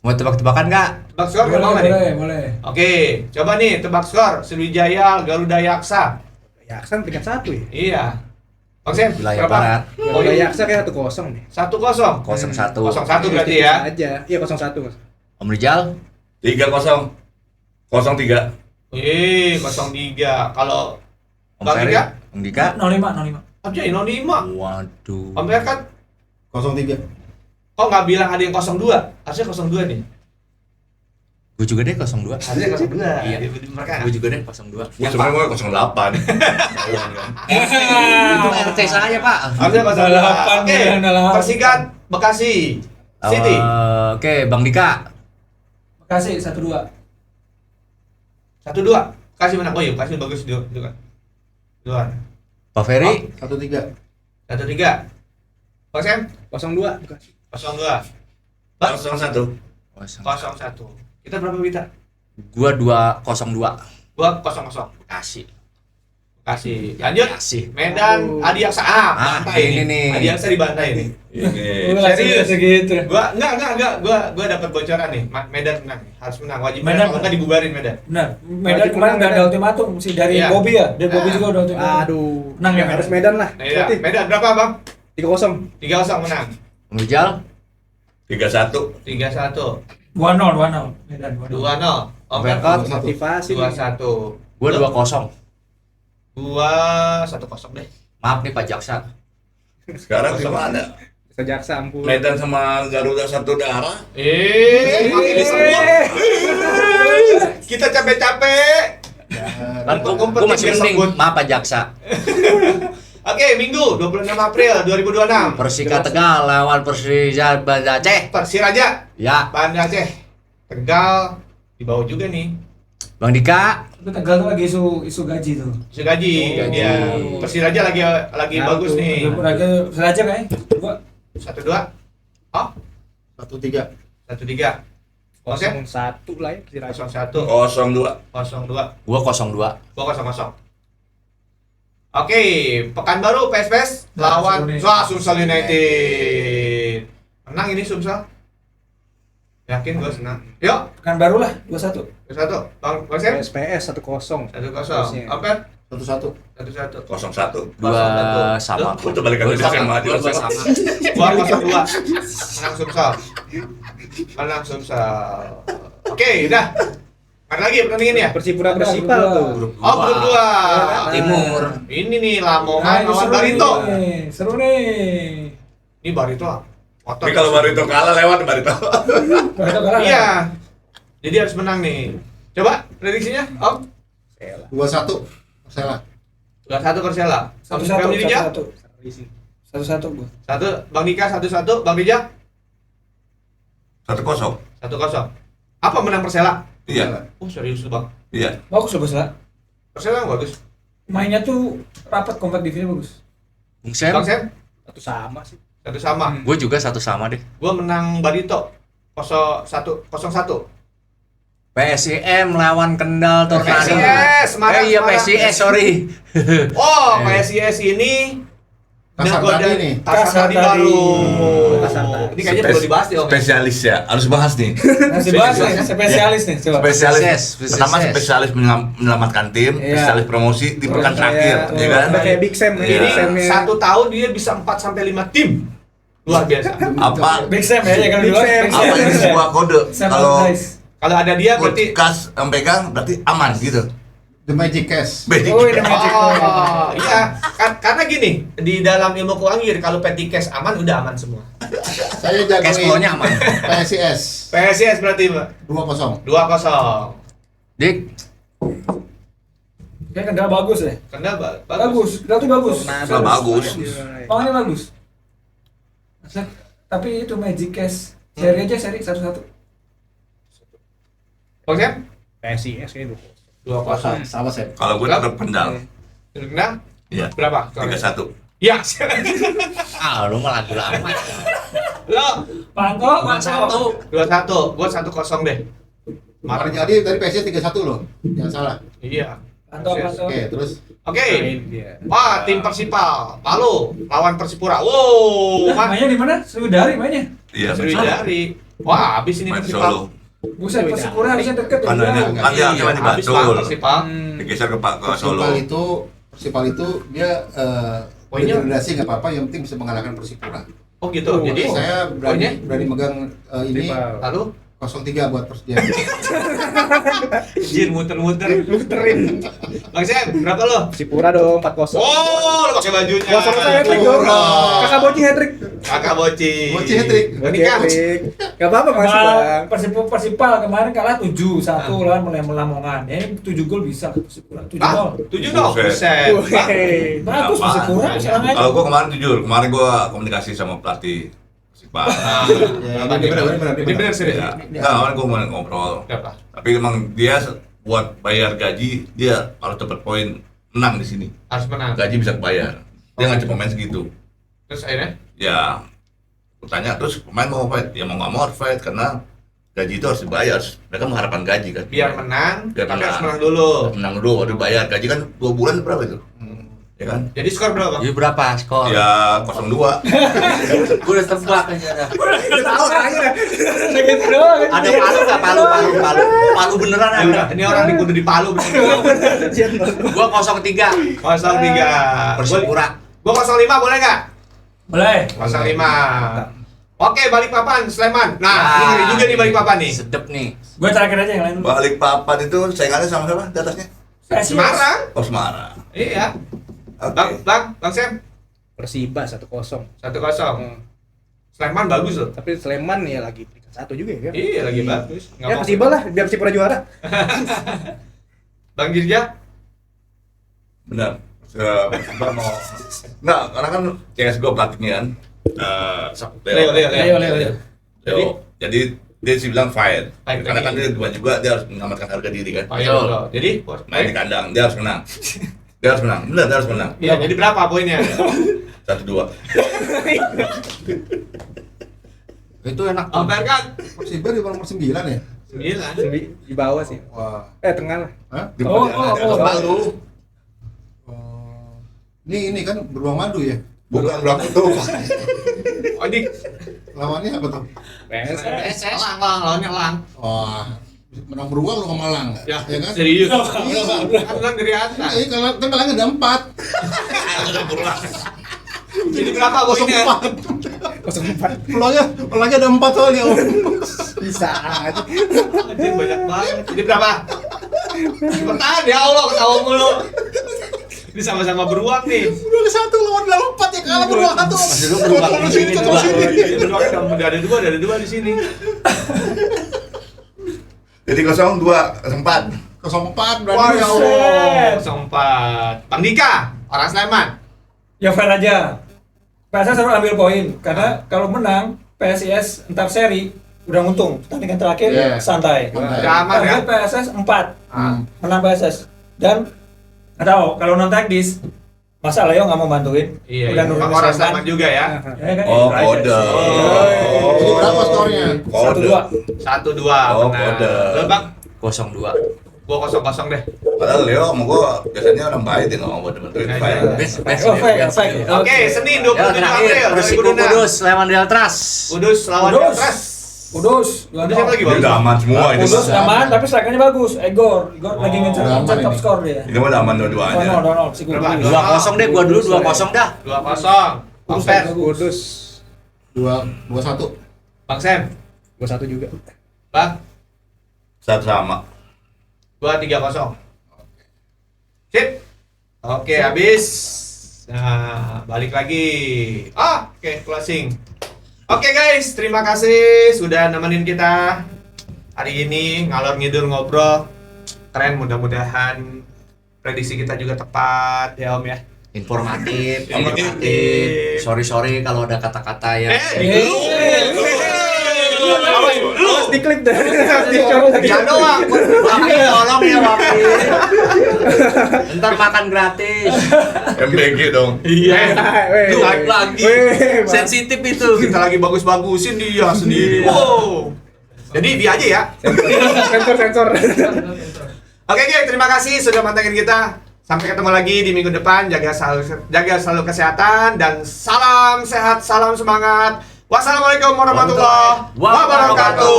B: Mau tebak-tebakan nggak?
C: Tebak skor nggak mau nggak nih?
F: Boleh.
C: Oke, coba nih tebak skor Sriwijaya Garuda Yaksa.
A: Yaksa peringkat 1 ya.
C: Iya. Bang Sem,
B: Wilayah
C: berapa?
B: Barat.
C: Oh,
A: Garuda
C: iya.
A: Yaksa kayak 1-0 nih.
C: 1-0.
B: 0-1.
C: 0-1 berarti ya.
A: Aja. Iya 0-1.
B: Om Rijal
D: 3-0. 0-3.
C: 0-3. Kalau
B: Om
C: Bang
B: Ferry,
C: Dika?
B: Om Dika
F: 05.
C: aja 0-5.
B: waduh.
C: Om Fer kan
E: 03.
C: kok nggak bilang ada yang 02? Harusnya 02 nih.
B: Gue juga deh 02.
C: Harusnya 02.
B: Iya.
C: Mereka.
B: Gue juga deh 02.
D: Gue sebenarnya mau 08.
B: Itu RT saya, Pak.
C: Harusnya
F: 08,
C: 08. Oke.
F: 08.
C: Persikat Bekasi City.
B: Oke, Bang Dika.
F: Bekasi 1-2.
C: 1-2. Kasih menang. Oh iya, kasih bagus itu kan. Luar.
B: Pak Ferry
E: 13.
C: 1-3. Bang Sem
A: 0-2 bukan.
C: 0-2.
D: 0-1.
C: 0-1. Kita berapa Wita?
B: Gua 202.
C: Gua 0-0.
B: Bekasi.
C: Kasih. Lanjut.
B: Bekasi.
C: Medan Adiaksa. Bantai
B: ini nih.
C: Adiaksa dibantai nih.
D: Ini.
C: Serius?
F: Segitu.
C: Gua enggak. Gua dapat bocoran nih. Medan menang. Harus menang. Wajib menang.
F: Medan
C: Kalau enggak dibubarin Medan.
F: Benar. Medan
A: Wajib
F: kemarin
A: menang,
F: udah ada
A: Medan.
F: ultimatum sih dari
C: Iya.
F: Bobby ya. Dari Bobby
C: Ah.
F: juga udah ultimatum.
A: Aduh.
F: Menang ya,
A: harus
F: Medan?
A: Medan lah.
C: Nah, iya. Medan berapa, Bang?
A: 3-0.
C: 3-0 menang.
B: Om Rijal
D: 3-1.
C: 3-1.
F: 2-0 Medan 2-0.
C: 2-0. Om Fer
B: Berkat.
A: Motivasi.
C: 2-1.
B: Gua 2-0.
C: 2-1-0 deh.
B: Maaf nih Pak Jaksa.
D: Sekarang sama ada.
A: Bisa jaksa ampun.
D: Medan sama Garuda satu darah.
C: Makin disebut. Kita capek-capek.
B: Kan gua masih mending. Maaf Pak Jaksa.
C: Oke, Minggu 26 April 2026.
B: Persika Tegal lawan Persija Banda Aceh.
C: Persiraja
B: Ya,
C: Banda Aceh. Tegal di bawah juga nih.
B: Bang Dika
F: Itu Tegal tuh lagi isu gaji tuh.
C: Isu gaji.
A: Oh.
C: Ya. Persiraja lagi
A: Nah,
C: bagus
A: tuh.
C: nih.
F: Lagi Seraja kayaknya. Gua
C: 1-2. Oh,
E: 13.
C: 1-3. Oke.
A: 0-1 lah ya. Persiraja.
C: 0-1.
D: 0-2.
C: 0-2.
B: gua 02.
C: Gua 0-0. Oke, Pekanbaru PSPS lawan
F: Sumsel
C: Sumsel United. Menang ini Sumsel. Yakin gua senang. Yuk,
F: Pekan baru lah 2-1.
C: 1. Bang Sem.
A: SPS 1-0.
C: 1-0. Apa?
E: 11.
C: 1-1.
D: 0-1.
B: Dua sama.
D: Gua tuh balikan
B: Gua
D: dari SMA aja.
B: Gua sama.
C: Gua 0-2. Menang Sumsel. Menang Sumsel. Oke, udah. Mana lagi pertandingan ya?
A: Persipura
F: Ada
A: Persipal
F: grup
A: tuh.
F: dua.
C: Oh, grup 2.
B: Timur.
C: Ini nih Lamongan
F: Nah, ini
C: lawan
F: seru
C: Barito.
F: nih. Seru nih.
C: Ini Barito. Otot.
D: Tapi kalau Barito kalah lewat Barito.
F: Barito kalah.
C: Iya. Jadi harus menang nih. Coba prediksinya, Om.
E: 21. Persela.
C: 2-1 Persela. Om
F: 1-1.
C: Bang Dija?
F: 1-1 gua.
C: 1 Bang Dika 1-1, Bang Dija
D: 1-0.
C: 1-0. Apa menang Persela?
D: Iya.
C: Oh, serius Bang.
D: Iya.
F: Bagus loh Persela.
C: Persela yang bagus.
F: Mainnya tuh rapat, kompak, defense bagus.
B: Bung Sem,
C: Bang Sem
A: Satu sama sih.
C: 1 sama.
B: gua juga 1 sama deh.
C: Gua menang Barito 0-1.
B: PSIM lawan Kendal Tornado.
C: PSIS, semangat,
B: Iya
C: semangat.
B: PSIS, sorry.
C: Oh, PSIS ini
E: Kasar
C: Nagoda
E: tadi nih.
C: Kasar tadi
F: Kasar
C: baru.
A: Kasar tadi.
C: Ini kayaknya perlu dibahas nih Om.
D: Spesialis ya, harus bahas nih.
F: Masih bahas nih, spesialis nih coba.
D: Spesialis.
B: Spesialis.
D: Pertama spesialis menyelamatkan tim,
F: Iya.
D: spesialis promosi di pekan terakhir, ya kan?
A: Udah kayak Big Sam
D: Iya.
C: Ini
A: Samnya.
C: 1 tahun dia bisa 4 sampai 5 tim. Luar biasa.
D: Apa
F: Big Sam ya, yang
A: Big
F: kedua.
A: Sam.
F: Big
D: apa ini sebuah kode?
F: Sam
D: Kalau
F: guys.
C: Kalau ada dia berarti
D: podcast yang pegang berarti aman gitu.
E: The Magic Cash.
D: Magic.
F: Oh, ini magic.
C: Oh, iya. Karena gini, di dalam ilmu keuangan kalau petty cash aman udah aman semua.
E: Saya
B: Cash flow-nya
E: jagoin
B: aman.
E: PSIS
C: PSIS berarti, Mbak.
E: 2-0.
C: 2-0.
B: Dik,
F: Kayak kendala bagus ya.
C: Karena
F: Bagus, kendala tuh bagus.
D: Sudah bagus.
F: Pangannya bagus. Tapi itu magic cash. Seri aja seri satu-satu.
C: Oke?
A: PSIS kayak
C: 2-0.
E: Sama saya.
D: Kalau gue tetap pendal.
C: Kenal?
D: Iya.
C: Berapa?
D: 3-1.
C: Ya.
B: lu malah lagu lama.
C: Lo
F: Panto,
C: 2-1. Gua 1-0 deh.
E: Kemarin jadi tadi PSIS 3-1 loh. Jangan salah.
C: Iya.
F: Panto.
E: Oke, terus
C: Oke. Wah, tim Persipal Palu lawan Persipura. Wow.
F: Mainnya di mana? Sriwidari mainnya.
D: Iya,
C: Sriwidari. Wah, habis ini
D: main
C: Persipal.
D: Solo.
F: Buset, Persipura harusnya deket
D: Kan ini
F: ya.
D: kan dia cuma di
C: Habis Pak
D: Bantul.
C: Persipal.
D: Digeser ke Pak ke Solo.
E: Persipal itu dia
C: Poinnya?
E: degradasi nggak apa-apa, yang penting bisa mengalahkan Persipura.
C: Oh gitu. Jadi
E: Saya
C: poinnya?
E: berani megang ini
C: Lalu
E: 0-3 buat Persija.
C: Jin muterin. Bang Sam, berapa lo?
A: Persipura dong 4-0.
C: Oh, lo pakai bajunya.
A: Wah, sama saya hat-trick dong. Kakak Boci hat-trick.
C: Kakak Boci.
E: Boci hat-trick.
C: Ini kan
A: Gak apa-apa Mas. Bang.
F: Persipal kemarin kalah 7-1 lawan Lamongan. Ya, ini 7 gol bisa Persipura. 7-0.
C: 7-0. Buset. Bang,
A: Wih.
F: Bagus
D: Apa?
F: Persipura sekarang aja.
D: Kalau gue kemarin jujur, kemarin gue komunikasi sama pelatih Persipal.
E: Ya, ini benar.
C: Ini benar serius.
D: Ya, kemarin gue mau ngobrol.
C: Berapa?
D: Tapi emang dia buat bayar gaji, dia harus dapat poin menang di sini.
C: Harus menang.
D: Gaji bisa bayar. Dia ngajak pemain segitu.
C: Terus akhirnya?
D: Ya, aku tanya terus pemain mau fight, ya mau nggak mau harus fight karena gaji itu harus dibayar. Mereka mengharapkan gaji kan.
C: Biar menang,
D: Biar
C: tapi
D: menang.
C: harus menang dulu.
D: Menang dulu, baru bayar. Gaji kan 2 bulan berapa itu? Ya kan?
C: Jadi skor berapa, Bang?
B: Jadi berapa skor?
D: Ya 0-2.
B: Gue udah tebak aja dah.
A: Tahu aja.
F: Segitu doang.
B: Ada palu nggak palu? Palu beneran ada.
C: Ini orang di kudu di Palu.
B: Gua 0-3.
C: 0-3.
B: Persipura.
C: Gua 0-5 boleh nggak?
F: Boleh.
C: 0-5. Oke, Balikpapan, Sleman. Nah,
B: Ah,
C: ini ngeri juga nih Balikpapan nih.
B: Sedep nih.
F: Gue terakhir aja yang lain dulu.
D: Balikpapan itu saingannya sama siapa di atasnya?
C: Semarang.
D: Oh, Semarang.
C: Iya.
D: Oke.
C: Bang Sam.
A: Persiba 1-0.
C: 1-0. Sleman bagus loh.
A: Tapi Sleman ya lagi peringkat 1 juga ya kan?
C: Iya, lagi bagus. Nggak
A: Ya
C: mau-
A: Persiba lah, biar Persipura juara.
C: Bang Jirja.
D: Benar. Persipura mau Enggak, karena kan CS gue pelatihnya kan.
C: Leo.
D: Jadi dia sih bilang fight.
C: Fight
D: Karena kan
C: lagi.
D: dia juga dia harus menyelamatkan harga diri kan.
C: Ayo, bro. Jadi,
D: Main di kandang, dia harus menang. Dia harus menang. Benar, dia harus menang.
C: Iya, jadi berapa poinnya?
D: 1-2.
B: Itu enak tuh.
C: Amper kan?
E: Persija di nomor 9 ya?
C: 9.
A: Di bawah sih.
E: Wah.
A: Tengah lah.
E: Hah?
D: Di
F: Oh,
D: atas Palu.
E: Oh. Ini kan beruang madu ya?
D: Bukan berapa tuh.
C: Oh, ini
E: Lawannya apa tuh?
A: PSS.
C: Lang, lawannya Lang.
E: Wah, menang beruang lu sama Malang.
C: Ya,
E: kan?
C: serius.
E: Iya, Bang.
C: Kan Lang dari atas.
E: Iya, kalau kan Malang ada 4.
C: Jadi berapa poinnya?
A: 0-4.
E: Pulangnya ada 4 soalnya. Om.
A: Bisa aja.
C: Anjir, banyak banget. Jadi berapa? Bertahan ya Allah, ketawa mulu. Ini sama-sama beruang nih.
E: Beruang 1 lawan 4 ya kalah beruang 1.
B: Masih lu beruang di sini
E: Ketemu
B: juga.
E: sini.
C: Beruangnya ada dua di sini.
D: Jadi 0-2, 4.
E: 04
C: Wah, ya Allah.
F: Buset.
C: 04. Bang Dika, orang Sleman.
F: Ya fair aja. PSS harus ambil poin karena kalau menang PSIS entar seri udah untung. Pertandingan terakhir
E: Iya.
F: santai.
C: Udah aman ya.
F: Target PSS 4.
E: Hmm.
F: Menang PSS. Dan nggak tahu kalau non teknis masa Leo nggak mau bantuin?
C: Iya,
F: Udah
C: iya.
F: nurunin
C: Orang
F: Sleman.
C: Sleman juga ya.
F: Ya kan?
D: Oh,
F: Itu aja.
D: kode.
E: Jadi berapa skornya?
F: 1-2.
C: 1-2.
D: Oh,
C: menang.
D: kode.
C: Lo Bang,
B: 0-2.
C: Gua 0-0 deh.
D: Padahal Leo sama gua biasanya orang baik nih ngomong buat bantuin Fire.
B: Best
F: Oh, fake.
C: Oke, Senin
B: Ya
C: 27
B: terakhir
C: April
B: Persiko
C: 2006.
B: Kudus lawan Deltras.
C: Kudus lawan
F: Kudus.
C: Deltras.
F: Kudus.
C: Kudus siapa lagi,
D: Ini
C: Bang?
D: udah aman semua ini
F: Kudus
D: mah.
F: aman, tapi strikernya bagus. Igor lagi ngejar
G: udah aman
F: top
G: ini.
F: skor dia.
D: Ini mah udah aman dua-duanya.
F: Donald, Persiko
C: Berapa?
F: Kudus.
B: 2-0 deh, gua dulu 2-0 dah.
C: 2-0. Bang
F: Kudus
C: Fer,
F: bagus.
A: Kudus
G: 2-1.
C: Bang Sam,
A: 2-1 juga.
C: Bang,
D: Satu sama.
C: 2-3-0. Sip. Oke, habis. Nah, balik lagi. Oke, closing. Oke guys, terima kasih sudah nemenin kita hari ini ngalor ngidul ngobrol. Keren, mudah-mudahan prediksi kita juga tepat ya Om ya.
B: Informatif.
C: Informatif.
B: Sorry kalau ada kata-kata yang
A: Awas diklip deh.
C: Jangan doang.
B: Wakil tolong ya Wakil. Ntar makan gratis.
D: MBG dong.
C: Iya.
B: Lu hype lagi.
A: Weh, Bang.
B: Sensitif itu.
C: Kita lagi bagus-bagusin dia sendiri. Wow. Jadi dia aja ya.
A: Sensor.
C: Oke guys, terima kasih sudah mantengin kita. Sampai ketemu lagi di minggu depan. Jaga selalu kesehatan dan salam sehat, salam semangat. Wassalamualaikum warahmatullahi wabarakatuh.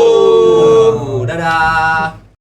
B: Dadah.